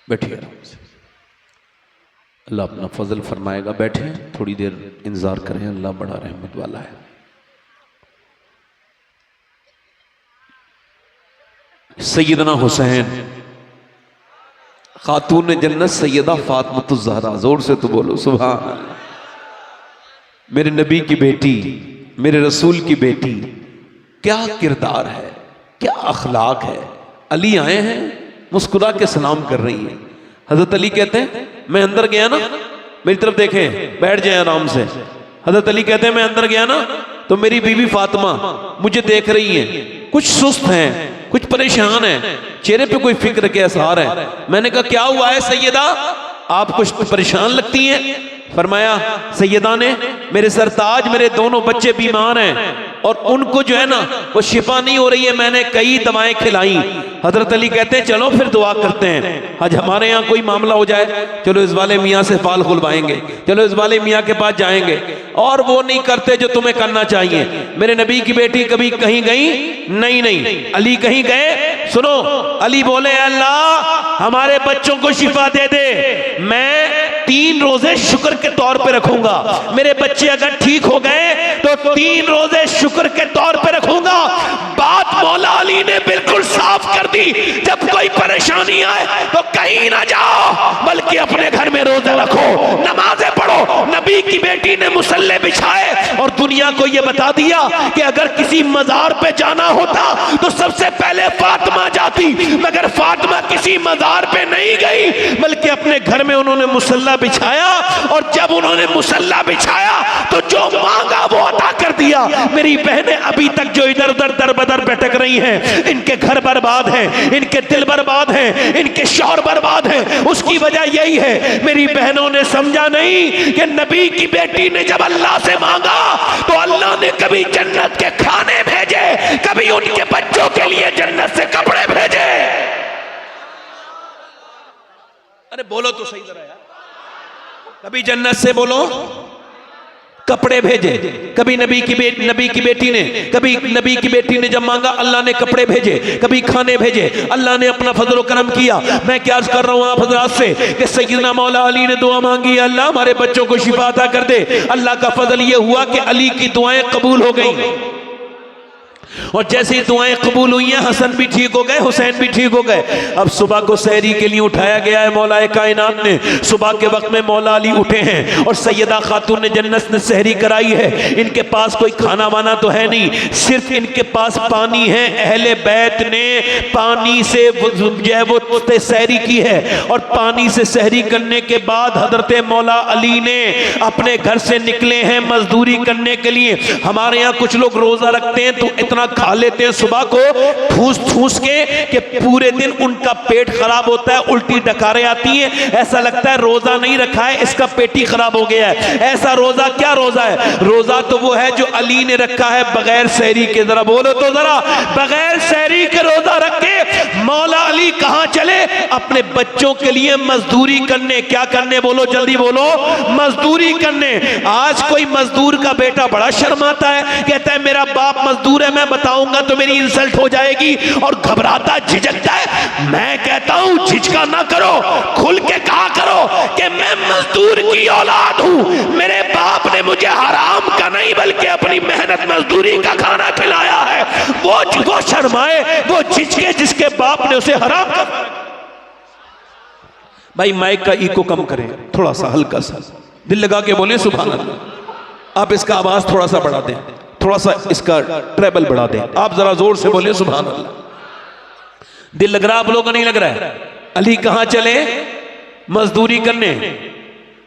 बैठिए, अल्लाह अपना फजल फरमाएगा। बैठे, थोड़ी देर इंतजार करें, अल्लाह बड़ा रहमत वाला है। सैयदना हुसैन खातून जन्नत सैयदा फातिमा ज़हरा, जोर से तो बोलो सुभान अल्लाह। मेरे नबी की बेटी, मेरे रसूल की बेटी, क्या किरदार है, क्या अखलाक है। अली आए हैं, मुस्कुरा के सलाम कर रही है। हजरत अली कहते हैं मैं अंदर गया ना, मेरी तरफ देखें, बैठ जाए आराम से। हजरत अली कहते हैं मैं अंदर गया ना तो मेरी बीवी फातिमा मुझे देख रही हैं, कुछ सुस्त हैं, कुछ परेशान है, चेहरे पे कोई फिक्र के आसार है। मैंने कहा क्या हुआ है सैयदा, आप कुछ परेशान लगती हैं? फरमाया सैयदा ने, मेरे सरताज मेरे दोनों बच्चे बीमार हैं और उनको जो है ना वो शिफा नहीं हो रही है, मैंने कई दवाएं खिलाई। हजरत अली कहते हैं चलो फिर दुआ करते हैं, आज हमारे यहाँ कोई मामला हो जाए, चलो इस वाले मियाँ से फाल खुलवाएंगे, चलो इस वाले मियाँ के पास जाएंगे। और वो नहीं करते जो तुम्हें करना चाहिए। मेरे नबी की बेटी कभी कहीं गई नहीं। अली कहीं गए? सुनो, अली बोले अल्लाह हमारे बच्चों को शिफा दे दे, मैं 3 रोजे शुक्र के तौर पे रखूंगा। मेरे बच्चे अगर ठीक हो गए तो 3 रोजे शुक्र के तौर पे रखूंगा। बात मौला अली ने बिल्कुल साफ कर दी, जब कोई परेशानी आए तो कहीं ना जाओ बल्कि अपने घर में रोजे रखो, नमाजें पढ़ो। नबी की बेटी ने मुसल्ले बिछाए और दुनिया को यह बता दिया कि अगर किसी मजार पे जाना होता तो सबसे पहले फातिमा जाती, मगर फातिमा किसी मजार पे नहीं गई बल्कि अपने घर में उन्होंने मुसल्ला बिछाया। और जब उन्होंने मुसल्ला बिछाया तो जो मांगा वो अता कर दिया। मेरी बहनें अभी तक जो इधर उधर दर बदर भटक रही हैं, इनके घर बर्बाद हैं, इनके दिल बर्बाद हैं, इनके शौहर बर्बाद हैं, उसकी वजह यही है मेरी बहनों ने समझा नहीं कि नबी की बेटी ने जब अल्लाह से मांगा तो अल्लाह ने कभी जन्नत के खाने भेजे, कभी उनके बच्चों के लिए जन्नत से कपड़े भेजे। अरे बोलो तो सही तरह यार, कभी जन्नत से बोलो कपड़े भेजे, कभी नबी की बेटी ने, कभी नबी की बेटी ने जब मांगा अल्लाह ने कपड़े भेजे, कभी खाने भेजे, अल्लाह ने अपना फजल करम किया। मैं क्या अर्ज कर रहा हूं आप हजरात से कि सैयदना मौला अली ने दुआ मांगी, अल्लाह हमारे बच्चों को शिफा अता कर दे। अल्लाह का फजल यह हुआ कि अली की दुआएं कबूल हो गई और जैसे ही दुआएं कबूल हुई हैं हसन भी ठीक हो गए, हुसैन भी ठीक हो गए। अब सुबह को सहरी के लिए उठाया गया है मौलाए कायनात ने। सुबह के वक्त में मौला अली उठे हैं और सैयदा खातून ने जन्नत ने सहरी कराई है। इनके पास कोई खाना वाना तो है नहीं, सिर्फ इनके पास पानी है। अहले बैत ने पानी से जो है वो सहरी की है और पानी से सहरी करने के बाद हजरत मौला अली ने अपने घर से निकले हैं मजदूरी करने के लिए। हमारे यहाँ कुछ लोग रोजा रखते हैं तो इतना खा लेते हैं सुबह को ठूस ठूस के कि पूरे दिन उनका पेट खराब होता है, उल्टी डकारें आती हैं, ऐसा लगता है रोजा नहीं रखा है, इसका पेट ही खराब हो गया है। ऐसा रोजा क्या रोजा है? रोजा तो वो है जो अली ने रखा है बगैर सहरी के। जरा बोलो तो जरा, बगैर सहरी के रोजा रख के मौला अली कहां चले? अपने बच्चों के लिए मजदूरी करने। क्या करने? बोलो जल्दी बोलो, मजदूरी करने। आज कोई मजदूर का बेटा बड़ा शर्माता है, कहता है मेरा बाप मजदूर है, मैं बताऊंगा तो मेरी इंसल्ट हो जाएगी, और घबराता झिझकता है। मैं कहता हूं झिझका ना करो, खुल के कहा करो कि मैं मजदूर की औलाद हूं, मेरे बाप ने मुझे हराम का नहीं बल्कि अपनी मेहनत मजदूरी का खाना खिलाया है। वो शर्माए, वो झिझके जिसके बाप ने उसे हराम का। भाई माइक का इको कम करें थोड़ा सा, हल्का सा दिल लगा के बोले सुभान अल्लाह। आप इसका आवाज थोड़ा सा बढ़ा दें, थोड़ा सा इसका ट्रेबल बढ़ा दें। आप जरा जोर से बोले सुभान अल्लाह। दिल लग रहा आप लोगों का? नहीं लग रहा है? अली कहां चले? मजदूरी करने।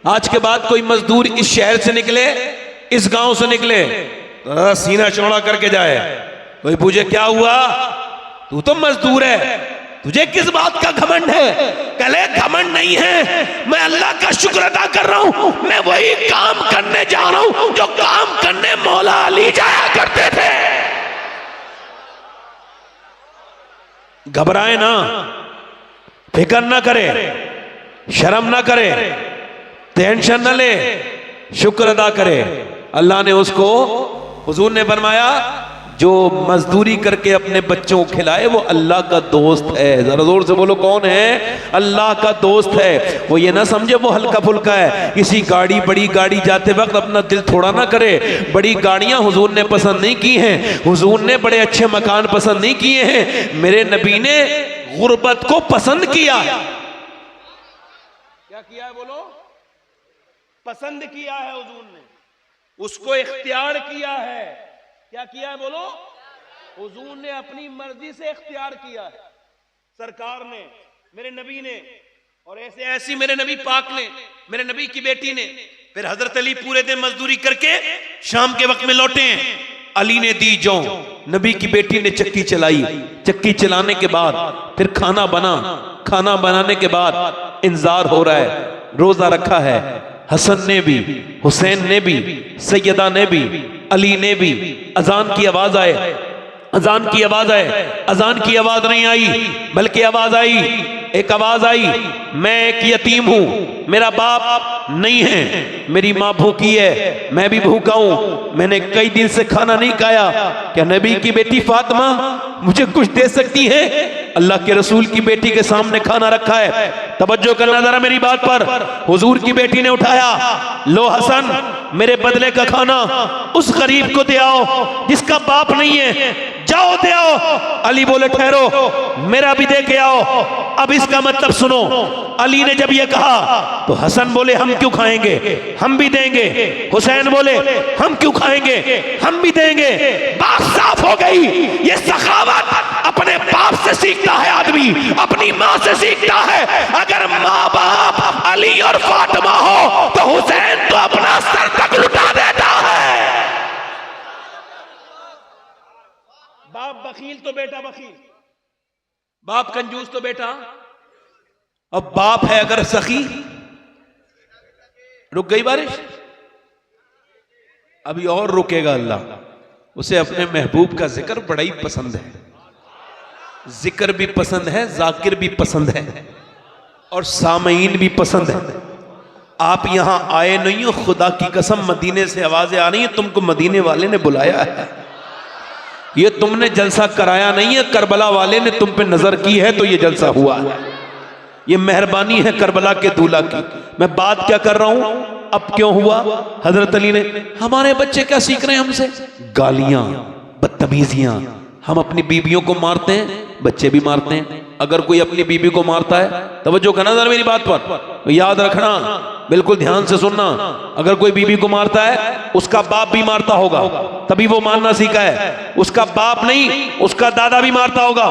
आज के बाद कोई मजदूर इस शहर से निकले, इस गांव से निकले, सीना चौड़ा करके जाए, कोई पूछे क्या हुआ, तू तो मजदूर है, तुझे किस बात का घमंड है? कले घमंड नहीं है, मैं अल्लाह का शुक्र अदा कर रहा हूं, मैं वही काम करने जा रहा हूं जो काम करने मौला अली जाया करते थे। घबराए ना, फिक्र ना करे, शर्म ना करे, टेंशन ना ले, शुक्र अदा करे। अल्लाह ने उसको, हुजूर ने फरमाया जो मजदूरी करके अपने बच्चों को खिलाए वो अल्लाह का दोस्त है। जरा जोर से बोलो कौन है? अल्लाह का दोस्त है। वो ये ना समझे वो हल्का फुल्का है, किसी गाड़ी बड़ी गाड़ी जाते वक्त अपना दिल थोड़ा ना करे। बड़ी गाड़ियां हुजूर ने पसंद नहीं की हैं, हुजूर ने बड़े अच्छे मकान पसंद नहीं किए हैं, मेरे नबी ने गुर्बत को पसंद किया है। क्या किया है? बोलो, पसंद किया है हुजूर ने, उसको इख्तियार किया है। क्या किया है? बोलो, हुजूर ने अपनी मर्जी से इख्तियार किया है, सरकार ने, मेरे नबी ने, और ऐसी मेरे नबी पाक ने, मेरे नबी की बेटी ने। फिर हजरत अली पूरे दिन मजदूरी करके शाम के वक्त में लौटे हैं। अली ने दी जौ, नबी की बेटी ने चक्की चलाई, चक्की चलाने के बाद फिर खाना बना, खाना बनाने के बाद इंतजार हो रहा है, रोजा रखा है, हसन ने भी, हुसैन ने भी, सैयदा ने भी, अली ने भी। अजान की आवाज आए, अजान की आवाज आए, अजान की आवाज नहीं आई बल्कि आवाज आई, एक आवाज आई, मैं एक यतीम हूं, मेरा बाप नहीं है, मेरी माँ भूखी है, मैं भी भूखा हूं, मैंने कई दिन से खाना नहीं खाया, क्या नबी की बेटी फातिमा मुझे कुछ दे सकती है? अल्लाह के रसूल की बेटी के सामने खाना रखा है, तवज्जो करना जरा मेरी बात पर। हुजूर की बेटी ने उठाया, लो हसन मेरे बदले का खाना उस गरीब को दे आओ जिसका बाप नहीं है, जाओ दे आओ। अली बोले ठहरो, मेरा भी दे के आओ। अब इसका मतलब सुनो, अली ने जब ये कहा तो हसन बोले हम क्यों खाएंगे, हम भी देंगे। हुसैन बोले हम क्यों खाएंगे, हम भी देंगे। बात साफ हो गई, ये सखावत अपने बाप से सीखता है आदमी, अपनी माँ से सीखता है। अगर माँ बाप अली और फातिमा हो तो हुसैन तो अपना सर तक लुटा देता है। बाप बखील तो बेटा बखील, बाप कंजूस तो बेटा। अब बाप है अगर सखी, रुक गई बारिश, अभी और रुकेगा अल्लाह। उसे अपने महबूब का जिक्र बड़ा ही पसंद है, जिक्र भी पसंद है, जाकिर भी पसंद है और सामईन भी पसंद है। आप यहां आए नहीं हो, खुदा की कसम मदीने से आवाजें आ रही है, तुमको मदीने वाले ने बुलाया है। ये तुमने जलसा कराया नहीं है, करबला वाले ने तुम पे नजर की है तो ये जलसा हुआ है। ये मेहरबानी है करबला के दूल्हा की। मैं बात क्या कर रहा हूं, अब क्यों हुआ? हजरत अली ने, हमारे बच्चे क्या सीख रहे हैं हमसे? गालियां, बदतमीजियां। हम अपनी बीवियों को मारते हैं, बच्चे भी मारते हैं। अगर कोई अपनी बीवी को मारता है, तवज्जो करना जरा मेरी बात पर, तो याद रखना, बिल्कुल ध्यान से सुनना। अगर कोई बीवी को मारता है, उसका बाप भी मारता होगा, तभी वो मारना सीखा है। उसका बाप नहीं, उसका दादा भी मारता होगा,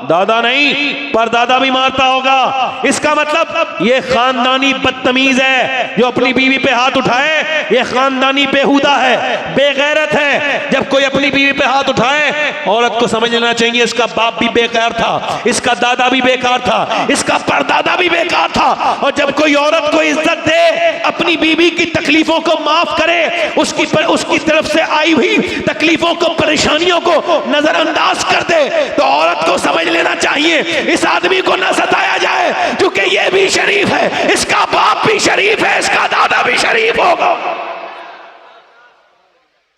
दादा नहीं पर दादा भी मारता होगा। इसका मतलब ये खानदानी बदतमीज है, जो अपनी बीवी पे हाथ उठाए ये खानदानी बेहुदा है, बेगैरत है। जब कोई अपनी बीवी पे हाथ उठाए, औरत को समझ लेना चाहिए इसका बाप भी बेकार था, इसका दादा भी बेकार था, इसका परदादा भी बेकार था। और जब कोई औरत को इज्जत दे, अपनी बीवी की तकलीफों को माफ करे, उसकी तरफ से आई हुई तकलीफों को, परेशानियों को नजरअंदाज कर दे, तो औरत को समझ लेना चाहिए इस आदमी को न सताया जाए, क्योंकि ये भी शरीफ है, इसका बाप भी शरीफ है, इसका दादा भी शरीफ होगा,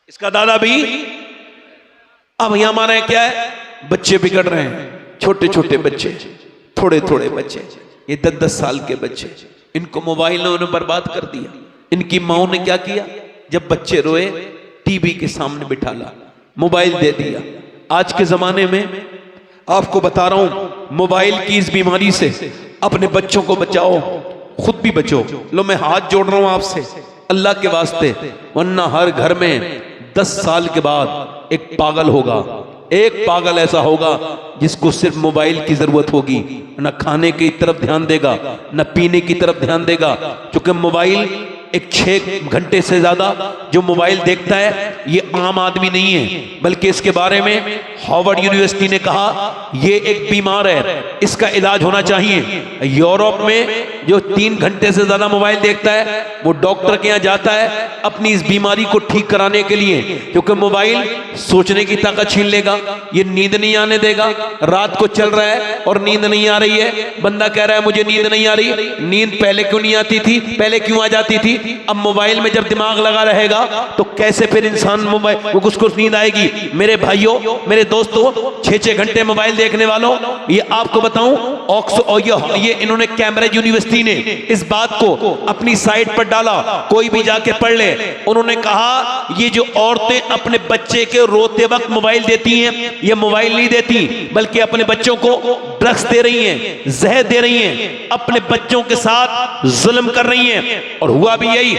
इसका दादा भी। अब यहां माना क्या है, बच्चे बिगड़ रहे हैं, छोटे छोटे बच्चे, थोड़े थोड़े बच्चे, ये 10-10 साल के बच्चे, इनको मोबाइल ने उन्हें बर्बाद कर दिया। इनकी माओ ने क्या किया, जब बच्चे रोए टीवी के सामने बिठा ला, मोबाइल दे दिया। आज के जमाने में आपको बता रहा हूं, मोबाइल की इस बीमारी से अपने बच्चों को बचाओ, खुद भी बचो। लो मैं हाथ जोड़ रहा हूं आपसे अल्लाह के वास्ते, वरना हर घर में 10 साल के बाद एक पागल होगा, एक पागल ऐसा होगा जिसको सिर्फ मोबाइल की जरूरत होगी, न खाने की तरफ ध्यान देगा, न पीने की तरफ ध्यान देगा। क्योंकि मोबाइल एक 6 घंटे से ज्यादा जो मोबाइल देखता है ये आम आदमी नहीं है, बल्कि इसके बारे में हार्वर्ड यूनिवर्सिटी ने कहा ये एक बीमार है, इसका इलाज होना चाहिए। यूरोप में जो 3 घंटे से ज्यादा मोबाइल देखता है वो डॉक्टर के यहाँ जाता है अपनी इस बीमारी को ठीक कराने के लिए, क्योंकि मोबाइल सोचने की ताकत छीन लेगा, ये नींद नहीं आने देगा। रात को चल रहा है और नींद नहीं आ रही है, बंदा कह रहा है मुझे नींद नहीं आ रही, नींद पहले क्यों नहीं आती थी, पहले क्यों आ जाती थी? अब मोबाइल में जब दिमाग लगा रहेगा तो कैसे फिर इंसान मोबाइल उसको नींद आएगी? मेरे भाइयों, मेरे दोस्तों, 6-6 घंटे मोबाइल देखने वालों, ये आपको बताऊं, ये इन्होंने कैम्ब्रिज यूनिवर्सिटी ने इस बात को अपनी साइट पर डाला, कोई भी जाके पढ़ ले। उन्होंने कहा ये जो औरतें अपने बच्चे के रोते वक्त मोबाइल देती हैं, ये मोबाइल नहीं देती बल्कि अपने बच्चों को ड्रग्स दे रही हैं, जहर दे रही हैं, अपने बच्चों के साथ जुल्म कर रही हैं। और हुआ भी यही,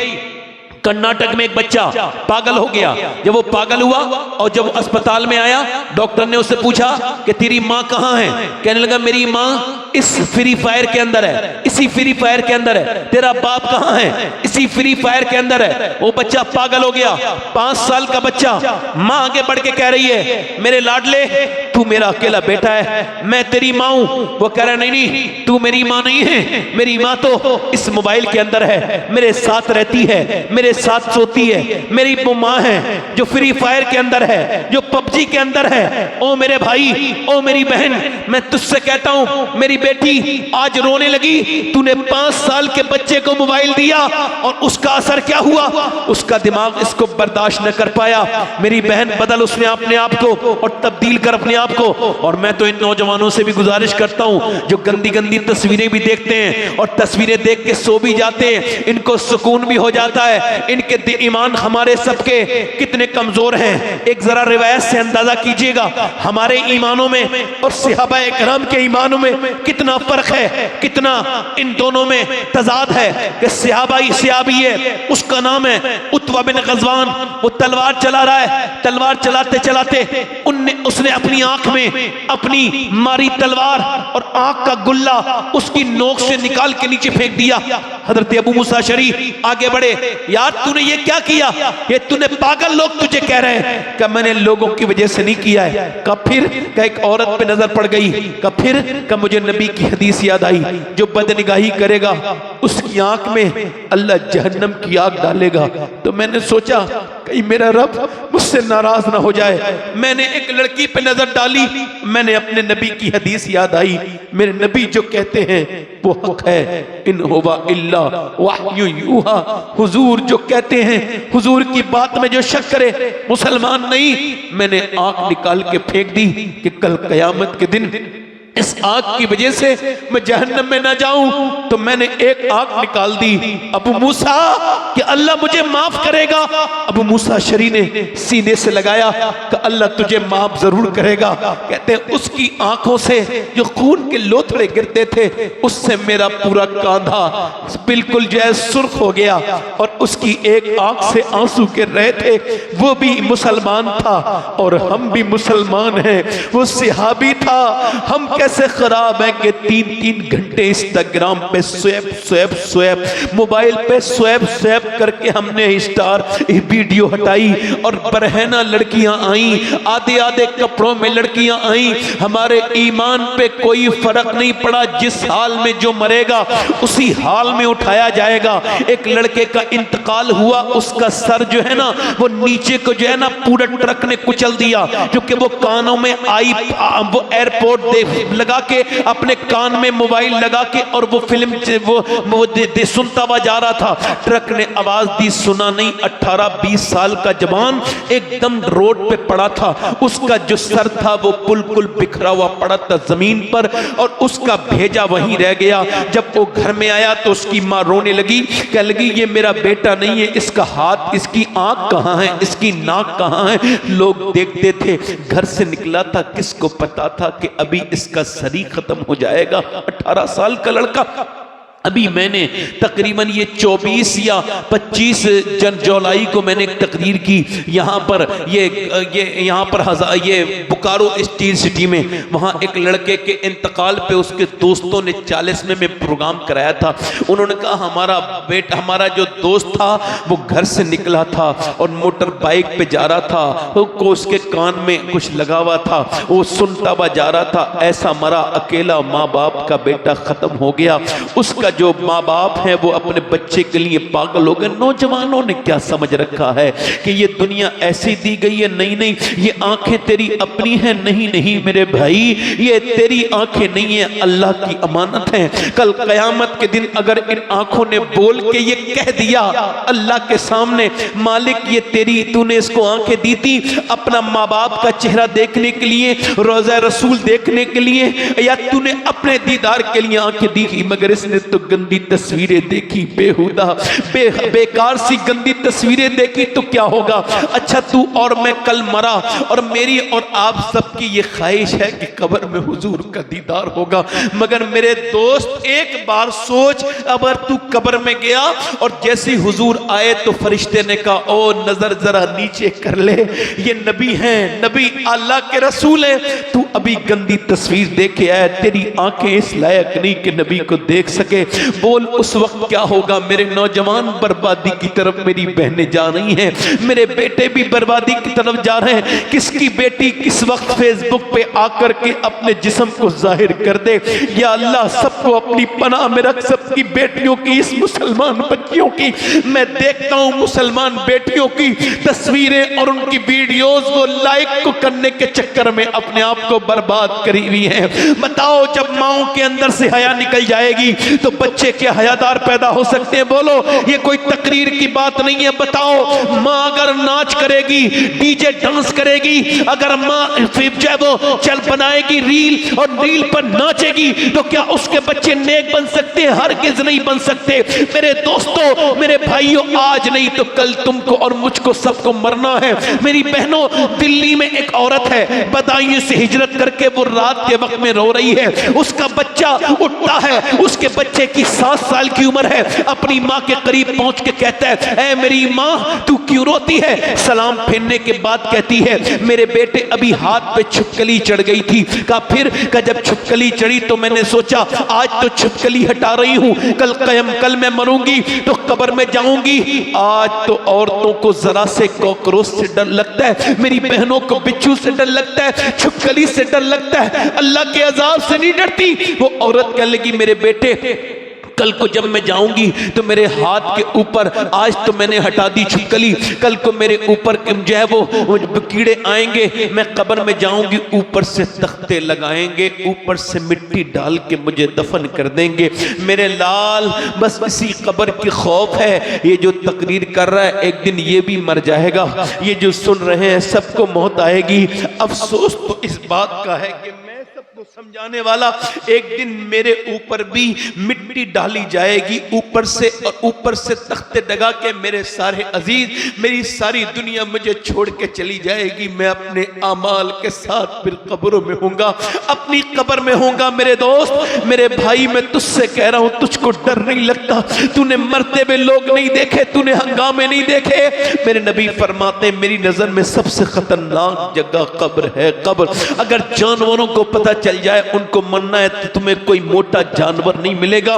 कर्नाटक में एक बच्चा पागल हो गया। जब वो पागल हुआ और जब अस्पताल में आया, डॉक्टर ने उससे पूछा कि तेरी माँ कहाँ है? कहने लगा मेरी माँ इस फ्री फायर के अंदर है, इसी फ्री फायर के अंदर है। तेरा बाप कहाँ है? इसी फ्री फायर के अंदर है। वो बच्चा पागल हो गया, 5 साल का बच्चा। माँ आगे बढ़ के कह रही है, मेरे लाडले तू मेरा अकेला बेटा है, मैं तेरी माँ हूं। वो कह रहा नहीं नहीं, तू मेरी माँ नहीं है, मेरी माँ तो इस मोबाइल के अंदर है, मेरे साथ रहती है, मेरे साथ सोती है। मेरी वो माँ है जो फ्री फायर के अंदर है, जो पबजी के अंदर है। ओ मेरे भाई, ओ मेरी बहन, मैं तुझसे कहता हूं मेरी बेटी आज रोने लगी। तूने 5 साल के बच्चे को मोबाइल दिया और उसका असर क्या हुआ? उसका दिमाग इसको बर्दाश्त न कर पाया। मेरी बहन, बदल उसने अपने आप को और तब्दील कर अपने आप को। और मैं तो इन नौजवानों से भी गुजारिश करता हूं जो गंदी गंदी तस्वीरें भी देखते हैं और तस्वीरें देख के सो भी जाते हैं, इनको सुकून भी हो जाता है। इनके ईमान हमारे सबके कितने कमजोर हैं। एक जरा रिवायत से अंदाजा कीजिएगा हमारे ईमानों में और सहाबा इकराम के ईमानों में कितना फर्क है, कितना इन दोनों में तजाद है। कि सहाबी है, उसका नाम है उत्वा बिन गज़वान। वो तलवार चला रहा है, तलवार चलाते चलाते उसने अपनी आंख में अपनी मारी तलवार और आंख का गुल्ला उसकी नोक से निकाल के नीचे फेंक दिया। हजरत अबू मूसा अशअरी आगे बढ़े, यार तूने ये क्या किया? ये तूने पागल लोग तुझे कह रहे हैं। क्या मैंने लोगों की वजह से नहीं किया है? कब फिर क्या एक औरत पे नजर पड़ गई? कब फिर क्या मुझे नबी की हदीस याद आई, जो बदनिगाही करेगा उसकी आंख में अल्लाह जहन्नम की आग डालेगा। तो मैंने सोचा कहीं मेरा रब मुझसे नाराज ना हो जाए। मैंने एक लड़की पे नजर डाली, मैंने अपने नबी की हदीस याद आई। मेरे नबी जो कहते हैं वो हक है, इन हुवा इल्ला वहयु यूहा। हुजूर जो कहते हैं, हुजूर की बात में जो शक करे मुसलमान नहीं। मैंने आंख निकाल के फेंक दी कि कल कयामत के दिन इस आग की वजह से मैं जहन्नम में ना जाऊं। तो मैंने एक आग निकाल दी, अबू मूसा कि अल्लाह मुझे माफ करेगा। अबू मूसा अशअरी ने सीने से लगाया कि अल्लाह तुझे माफ जरूर करेगा। कहते हैं उसकी आंखों से जो खून के लोथड़े गिरते थे उससे मेरा पूरा कांधा बिल्कुल जो है सुर्ख हो गया और उसकी एक आंख से आंसू गिर रहे थे। वो भी मुसलमान था और हम भी मुसलमान हैं। वो सहाबी था, हम कैसे खराब है कि 3-3 घंटे इंस्टाग्राम पे स्वैप मोबाइल पे स्वैप करके हमने स्टार वीडियो हटाई और बरहना लड़कियां आई, आधे आधे कपड़ों में लड़कियां आई। हमारे ईमान पे कोई फर्क नहीं पड़ा। जिस हाल में जो मरेगा उसी हाल में उठाया जाएगा। एक लड़के का इंतकाल हुआ, उसका सर जो है ना वो नीचे को जो है ना पूरा ट्रक ने कुचल दिया, क्योंकि वो कानों में आई वो एयरपोर्ट लगा के अपने कान में मोबाइल लगा के और वो फिल्म सुनता हुआ जा रहा था। ट्रक ने आवाज दी, सुना नहीं। 18-20 साल का जवान एकदम रोड पे पड़ा था। उसका जो सर था वो बिल्कुल बिखरा हुआ पड़ा था जमीन पर और उसका भेजा वहीं रह गया। जब वो घर में आया तो उसकी माँ रोने लगी, कह लगी ये मेरा बेटा नहीं है, इसका हाथ, इसकी आंख कहाँ है, इसकी नाक कहाँ है। लोग देखते थे, घर से निकला था, किसको पता था कि अभी इसका शरीर खत्म हो जाएगा। 18 साल का लड़का। अभी मैंने तकरीबन ये 24 या 25 जुलाई को मैंने एक तकरीर की यहाँ पर ये बोकारो स्टील सिटी में। वहाँ एक लड़के के इंतकाल पे उसके दोस्तों ने 40वें में प्रोग्राम कराया था। उन्होंने कहा हमारा जो दोस्त था वो घर से निकला था और मोटर बाइक पे जा रहा था, को उसके कान में कुछ लगा हुआ था, वो सुनता हुआ जा रहा था। ऐसा मरा अकेला, माँ बाप का बेटा खत्म हो गया। उसका जो माँ बाप है वो अपने बच्चे के लिए पागल हो गए। नौजवानों ने क्या समझ रखा है कि ये दुनिया ऐसी दी गई है? नहीं, ये आंखें तेरी अपनी है। नहीं मेरे भाई, ये तेरी आंखें नहीं है, अल्लाह की अमानत है। कल कयामत के दिन अगर इन आंखों ने बोल के ये कह दिया अल्लाह के सामने, मालिक ये तेरी, तूने इसको आंखें दी थी अपना माँ बाप का चेहरा देखने के लिए, रोज़ा रसूल देखने के लिए, या तूने अपने दीदार के लिए आंखें दी, मगर इसने तो तो गंदी तस्वीरें देखी, बेहुदा बेकार सी गंदी तस्वीरें देखी तो क्या होगा। अच्छा तू और मैं कल मरा और मेरी और आप सबकी ये ख्वाहिश है कि कब्र में हुजूर का दीदार होगा, मगर मेरे दोस्त एक बार सोच, अगर तू कब्र में गया और जैसे हुजूर आए तो फरिश्ते ने कहा ओ नजर जरा नीचे कर ले, ये नबी हैं, नबी अल्लाह के रसूल हैं, तू अभी गंदी तस्वीर देख के आया, तेरी आंखें इस लायक नहीं कि नबी को देख सके। बोल उस वक्त क्या होगा। मेरे नौजवान बर्बादी की तरफ मेरी बहनें जा रही हैं, मेरे बेटे भी बर्बादी की तरफ जा रहे हैं। किसकी बेटी किस वक्त फेसबुक पे आकर के अपने जिस्म को जाहिर कर दे। या अल्लाह सबको अपनी पनाह में रख, सबकी बेटियों की, इस मुसलमान बच्चियों की। मैं देखता हूं मुसलमान बेटियों की तस्वीरें और उनकी वीडियोस वो लाइक को करने के चक्कर में अपने आप को बर्बाद करी हुई हैं। बताओ जब माओ के अंदर से हया निकल जाएगी तो बच्चे क्या हयादार पैदा हो सकते हैं। बोलो ये कोई तकरीर की बात नहीं है। बताओ माँ अगर नाच करेगी, डीजे डांस करेगी, अगर माँ जो है वो चल बनाएगी रील और रील पर नाचेगी तो क्या उसके बच्चे नेक बन सकते हैं? हरगिज़ नहीं बन सकते। मेरे दोस्तों मेरे भाइयों, आज नहीं तो कल तुमको और मुझको सबको मरना है। मेरी बहनों, दिल्ली में एक औरत है, बदायूं से हिजरत करके वो रात के वक्त में रो रही है। उसका बच्चा उठता है, उसके बच्चे की 7 साल की उम्र है, अपनी माँ के करीब पहुंच के कहता है ऐ मेरी माँ तू क्यों रोती है। सलाम फेरने के बाद कहती है मेरे बेटे अभी हाथ पे छिपकली चढ़ गई थी। कहा फिर? कहा जब छिपकली चढ़ी तो मैंने सोचा आज तो छिपकली हटा रही हूं, कल मैं मरूंगी तो कब्र में जाऊंगी। आज तो औरतों को जरा से कॉकरोच से डर लगता है, मेरी बहनों को बिच्छू से डर लगता है, छिपकली से डर लगता है, अल्लाह के अजाब से नहीं डरती। वो औरत कह लगी मेरे बेटे कल को जब मैं जाऊंगी तो मेरे हाथ के ऊपर, आज तो मैंने हटा दी छिपकली, कल को मेरे ऊपर जो है वो कीड़े आएंगे, मैं कब्र में जाऊंगी, ऊपर से तख्ते लगाएंगे, ऊपर से मिट्टी डाल के मुझे दफन कर देंगे। मेरे लाल बस इसी कब्र की खौफ है। ये जो तकरीर कर रहा है एक दिन ये भी मर जाएगा, ये जो सुन रहे हैं सबको मौत आएगी। अफसोस तो इस बात का है कि सबको समझाने वाला, एक दिन मेरे ऊपर भी मिट्टी डाली जाएगी ऊपर से, और ऊपर से तख्ते लगा के मेरे सारे अजीज, मेरी सारी दुनिया मुझे छोड़ के चली जाएगी। मैं अपने आमाल के साथ फिर कब्रों में होऊंगा, अपनी कब्र में होऊंगा। मेरे दोस्त मेरे भाई, मैं तुझसे कह रहा हूं, तुझको डर नहीं लगता? तूने मरते हुए लोग नहीं देखे, तूने हंगामे नहीं देखे? मेरे नबी फरमाते मेरी नजर में सबसे खतरनाक जगह कब्र है। कब्र अगर जानवरों को पता चल जाए उनको मरना है तो तुम्हें कोई मोटा जानवर नहीं मिलेगा।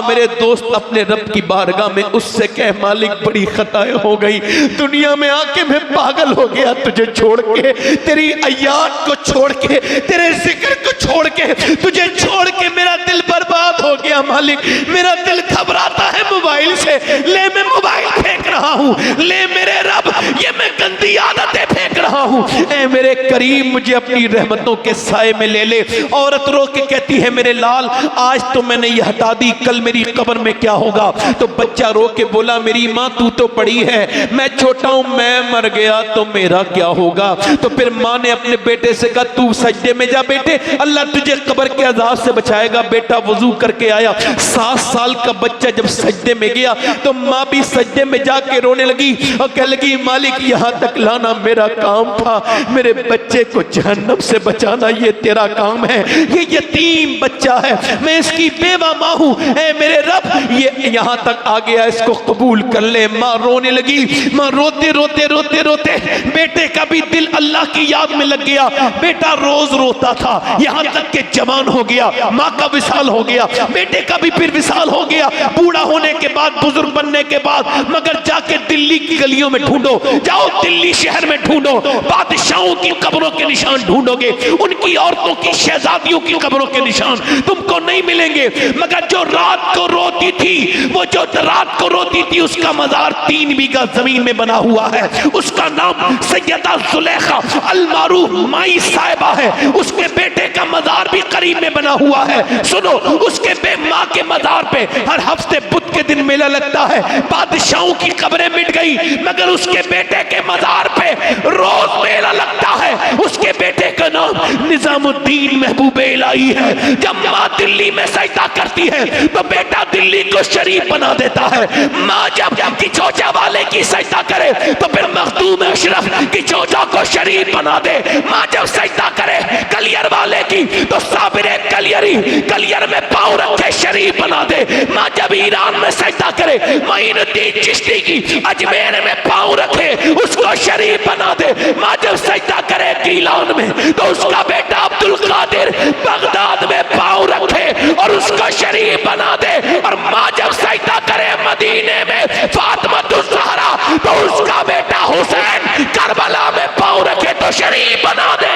मेरे दोस्त अपने रब की बारगाह में उससे कह मालिक बड़ी खताएं हो गई, दुनिया में आके मैं पागल हो गया तुझे छोड़ के, तेरी अय्याद को छोड़ के, तेरे जिक्र को छोड़ के, तुझे छोड़ के मेरा दिल बर्बाद हो गया। मालिक मेरा दिल घबराता है मोबाइल से, ले मैं मोबाइल फेंक रहा हूँ, ले मेरे रब ये मैं गंदी आदतें फेंक रहा हूँ। ऐ मेरे करीम मुझे अपनी रहमतों के साए में ले ले। औरत रो के कहती है मेरे लाल आज तो मैंने ये हटा दी, कल मेरी कब्र में क्या होगा? तो बच्चा रो के बोला मेरी माँ तू तो बड़ी है, मैं छोटा हूं, मैं मर गया तो मेरा क्या होगा? तो फिर माँ ने अपने बेटे से कहा तू सजदे में जा बेटे, अल्लाह तुझे कब्र के अजाब से बचाएगा। बेटा वजू करके आया, 7 साल का बच्चा जब सजदे में गया तो माँ भी सजदे में जाके रोने लगी और कह लगी मालिक यहाँ तक लाना मेरा काम था, मेरे बच्चे को जहन्नम से बचाना ये तेरा काम है। ये यतीम बच्चा है, मैं इसकी बेवा माँ हूँ, ऐ मेरे रब ये यहाँ तक आ गया, इसको कबूल कर ले। माँ रोने लगी, माँ रोते रोते रोते रोते बेटे का भी दिल अल्लाह की याद में लग गया। बेटा रोज रोता था, यहाँ तक के जवान हो गया, माँ का विसाल हो गया, बेटे का भी फिर विसाल हो गया, बूढ़ा होने के बाद, बुजुर्ग बनने के बाद। मगर जाके दिल्ली की गलियों में ढूंढो, जाओ दिल्ली शहर में ढूंढो, बादशाहों की कब्रों के निशान ढूंढोगे, उनकी औरतों की शहजादियों की कब्रों के निशान तुमको नहीं मिलेंगे। मगर जो रात को रोती थी, वो जो रात को रोती थी उसका मजार 3 बीघा जमीन में बना हुआ है, उसका नाम सैयदा जुलेखा अल मारूफ माई साहिबा है। उसके बेटे का मजार भी करीब में बना हुआ है। सुनो, उसके माँ के मजार पे हर हफ्ते बुध के दिन मेला लगता है। बादशाहों की कब्रें मिट गई मगर उसके बेटे के मजार पे रोज मेला लगता है। उसके बेटे का नाम निजामुद्दीन महबूब इलाही है। जब माँ दिल्ली में सजदा करती है तो बेटा दिल्ली को शरीफ बना देता है। माँ जब की चोचा वाले की सजदा करे तो फिर मखदूम अशरफ की चोचा को शरीफ बना दे। माँ जब सजदा करे कलियर वाले की तो साबिर कलियर में पाँव रखे शरीफ बना दे। माँ जब ईरान में सजदा करे मोइनुद्दीन चिश्ती की अजमेर में पाँव रखे उसको शरीफ बना दे। माँ जब सजदा करे गीलान में तो उसका बेटा अब्दुल कादिर बगदाद में पाँव रखे और उसको शरीफ बना दे। और माँ जब सजदा करे मदीने में फातिमातुज़ ज़हरा तो उसका बेटा हुसैन करबला में पाँव रखे तो शरीफ बना दे।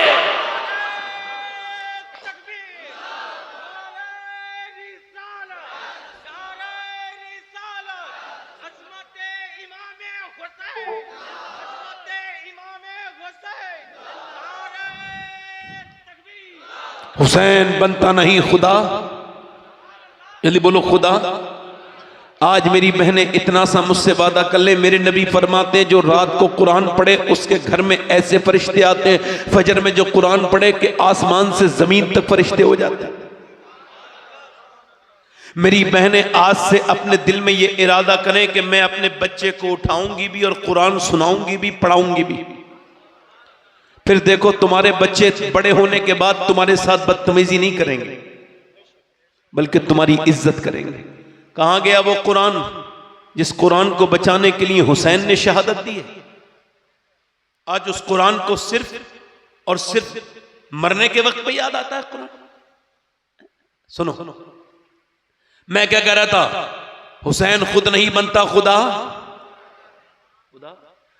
हुसैन बनता नहीं खुदा, जल्दी बोलो खुदा। आज मेरी बहनें इतना सा मुझसे वादा कर ले, मेरे नबी फरमाते हैं जो रात को कुरान पढ़े उसके घर में ऐसे फरिश्ते आते हैं, फजर में जो कुरान पढ़े कि आसमान से जमीन तक फरिश्ते हो जाते हैं। मेरी बहनें आज से अपने दिल में ये इरादा करें कि मैं अपने बच्चे को उठाऊंगी भी और कुरान सुनाऊंगी भी, पढ़ाऊंगी भी। फिर देखो तुम्हारे बच्चे बड़े होने के बाद तुम्हारे साथ बदतमीजी नहीं करेंगे बल्कि तुम्हारी इज्जत करेंगे। कहां गया वो कुरान जिस कुरान को बचाने के लिए हुसैन ने शहादत दी है? आज उस कुरान को सिर्फ और सिर्फ मरने के वक्त पे याद आता है कुरान। सुनो, मैं क्या कह रहा था, हुसैन खुद नहीं बनता खुदा।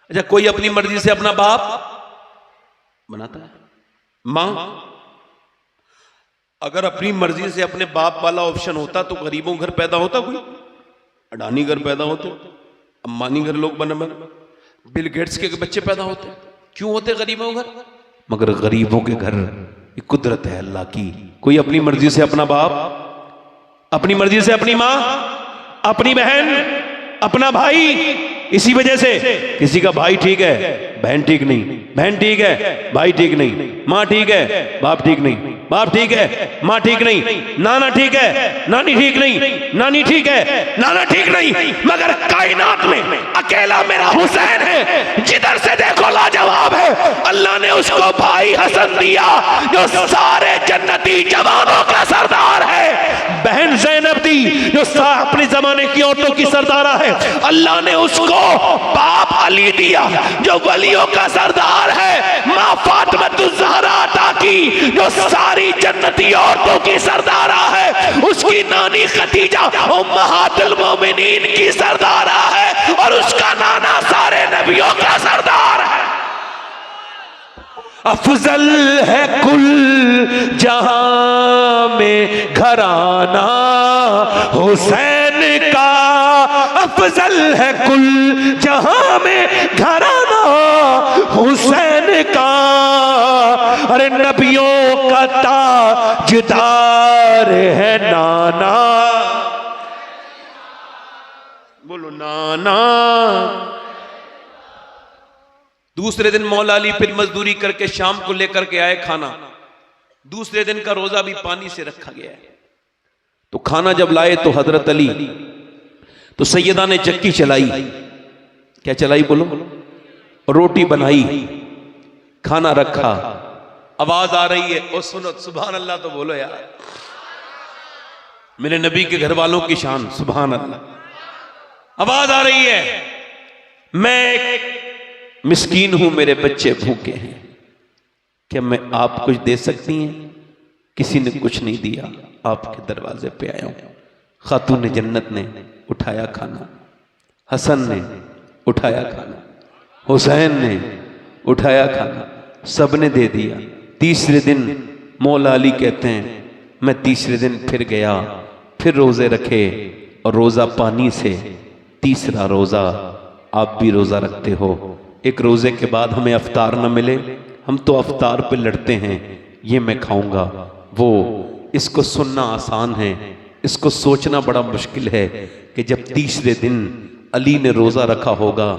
अच्छा, कोई अपनी मर्जी से अपना बाप बनाता है? मां अगर अपनी मर्जी से अपने बाप वाला ऑप्शन होता तो गरीबों घर पैदा होता, कोई अडानी घर पैदा होते, अंबानी घर लोग बने, बिल गेट्स के बच्चे पैदा होते। क्यों होते गरीबों घर? मगर गरीबों के घर ये कुदरत है अल्लाह की। कोई अपनी मर्जी से अपना बाप, अपनी मर्जी से अपनी मां, अपनी बहन, अपना भाई। इसी वजह से किसी का भाई ठीक है, बहन ठीक नहीं, बहन ठीक है, भाई ठीक नहीं, मां ठीक है, बाप ठीक नहीं, बाप ठीक है, मां ठीक नहीं, नाना ठीक है, नानी ठीक नहीं, नानी ठीक है, नाना ठीक नहीं। मगर कायनात में अकेला मेरा हुसैन है, जिधर से देखो लाजवाब है। अल्लाह ने उसको भाई हसन दिया जो सारे जन्नती जवानों का सरदार है, बहन ज़ैनब दी जो अपने जमाने की औरतों की सरदारा है। अल्लाह ने उसको बाप अली दिया जो वलियों का सरदार है, माँ फातिमातुज़ ज़हरा अता की जो सारी जन्नती औरतों की सरदारा है, उसकी नानी खदीजा उम्महातुल मोमिनीन की सरदारा है और उसका नाना सारे नबियों का सरदार है। अफजल है कुल जहां में घराना हुसैन का, अफजल है कुल जहां में घराना हुसैन का। अरे नबियों का ताजदार है नाना, बोलो नाना। दूसरे दिन मौला अली फिर मजदूरी करके शाम को लेकर के आए खाना। दूसरे दिन का रोजा भी पानी से रखा गया है। तो खाना जब लाए तो हजरत अली, तो सैयदा ने चक्की चलाई, क्या चलाई बोलो, रोटी बनाई, खाना रखा, आवाज आ रही है, ओ सुनो सुभान अल्लाह तो बोलो यार, मेरे नबी के घर वालों की शान, सुभान अल्लाह। आवाज आ रही है, मैं मिस्कीन हूं, मेरे बच्चे भूखे हैं, क्या मैं आप कुछ दे सकती हैं? किसी ने कुछ नहीं दिया, आपके दरवाजे पे आया हूं। खातून जन्नत ने उठाया खाना, हसन ने उठाया खाना, हुसैन ने उठाया खाना, सबने दे दिया। तीसरे दिन मौला अली कहते हैं मैं तीसरे दिन फिर गया, फिर रोजे रखे और रोजा पानी से। तीसरा रोजा आप भी रोजा रखते हो, एक रोजे के बाद हमें अफ्तार न मिले, हम तो अफ्तार पे लड़ते हैं ये मैं खाऊंगा। वो इसको सुनना आसान है, इसको सोचना बड़ा मुश्किल है कि जब तीसरे दिन अली ने रोज़ा रखा होगा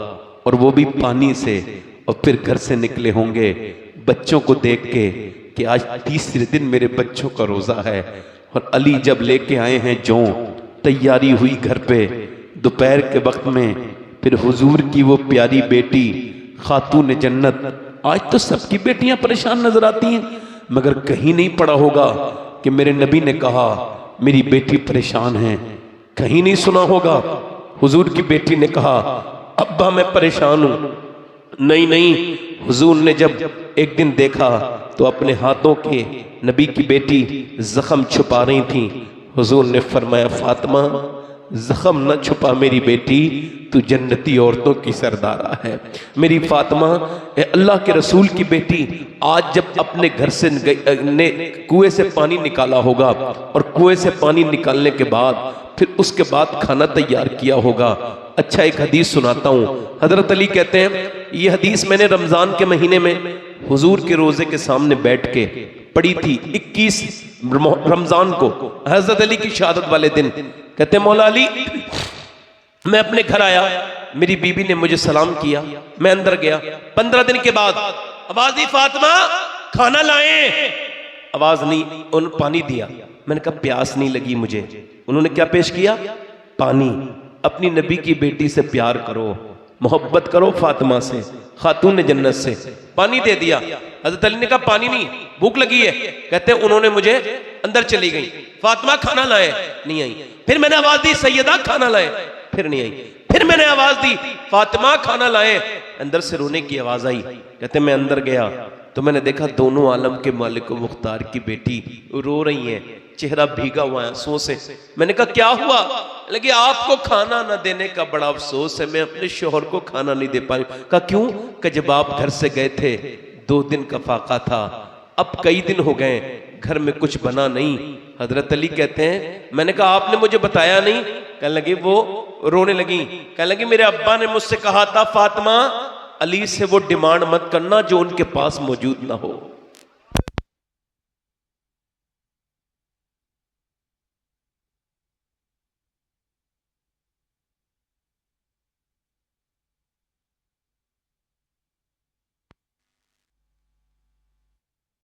और वो भी पानी से, और फिर घर से निकले होंगे बच्चों को देख के कि आज तीसरे दिन मेरे बच्चों का रोज़ा है। और अली जब लेके आए हैं जौ, तैयारी हुई घर पे दोपहर के वक्त में, फिर हुजूर की वो प्यारी बेटी खातून जन्नत। आज तो सबकी बेटियां परेशान नजर आती हैं, मगर कहीं नहीं पड़ा होगा कि मेरे नबी ने कहा मेरी बेटी परेशान है। कहीं नहीं सुना होगा हुजूर की बेटी ने कहा अब्बा मैं परेशान हूं। नहीं नहीं, हुजूर ने जब एक दिन देखा तो अपने हाथों के नबी की बेटी जख्म छुपा रही थी। हुजूर ने फरमाया फातिमा जख्म न छुपा मेरी बेटी, तू जन्नती औरतों की सरदारा है। मेरी फातिमा, अल्लाह के रसूल की बेटी, आज जब अपने घर से ने कुएं से पानी निकाला होगा और कुएं से पानी निकालने के बाद फिर उसके बाद खाना तैयार किया होगा। अच्छा एक हदीस सुनाता हूँ। हजरत अली कहते हैं, ये हदीस मैंने रमज़ान के महीने में हुजूर के रोज़े के सामने बैठ के पढ़ी थी 21 रमज़ान को, हजरत अली की शहादत वाले दिन। कहते हैं मौला अली, मैं अपने घर आया, मेरी बीबी ने मुझे सलाम किया, मैं अंदर गया। 15 दिन के बाद आवाज दी फातिमा खाना लाएं। आवाज नहीं, उन्होंने पानी दिया। मैंने कहा प्यास नहीं लगी मुझे। उन्होंने क्या पेश किया? पानी। अपनी नबी की बेटी से प्यार करो, मोहब्बत करो, फातिमा से, खातून जन्नत से। पानी दे दिया। हजरत अली ने कहा पानी नहीं, भूख लगी है। कहते हैं उन्होंने मुझे अंदर चली गई, फातिमा खाना लाए, नहीं आई। फिर मैंने आवाज दी सैयदा खाना लाए, फिर नहीं आई। फिर मैंने आवाज दी फातिमा खाना लाए, अंदर से रोने की आवाज आई। कहते मैं अंदर गया तो मैंने देखा दोनों आलम के मालिक मुख्तार की बेटी रो रही हैं, चेहरा भीगा हुआ है आंसुओं से। मैंने कहा क्या हुआ? लगे आपको खाना ना देने का बड़ा अफसोस है, मैं अपने शोहर को खाना नहीं दे पाई। कहा क्यों? कि जब आप घर से गए थे 2 दिन का फाका था, अब कई दिन हो गए घर में कुछ बना नहीं। हजरत अली कहते हैं मैंने कहा आपने मुझे बताया नहीं। कहने लगी, वो रोने लगी, कहने लगी मेरे अब्बा ने मुझसे कहा था फातिमा अली से वो डिमांड मत करना जो उनके पास मौजूद ना हो।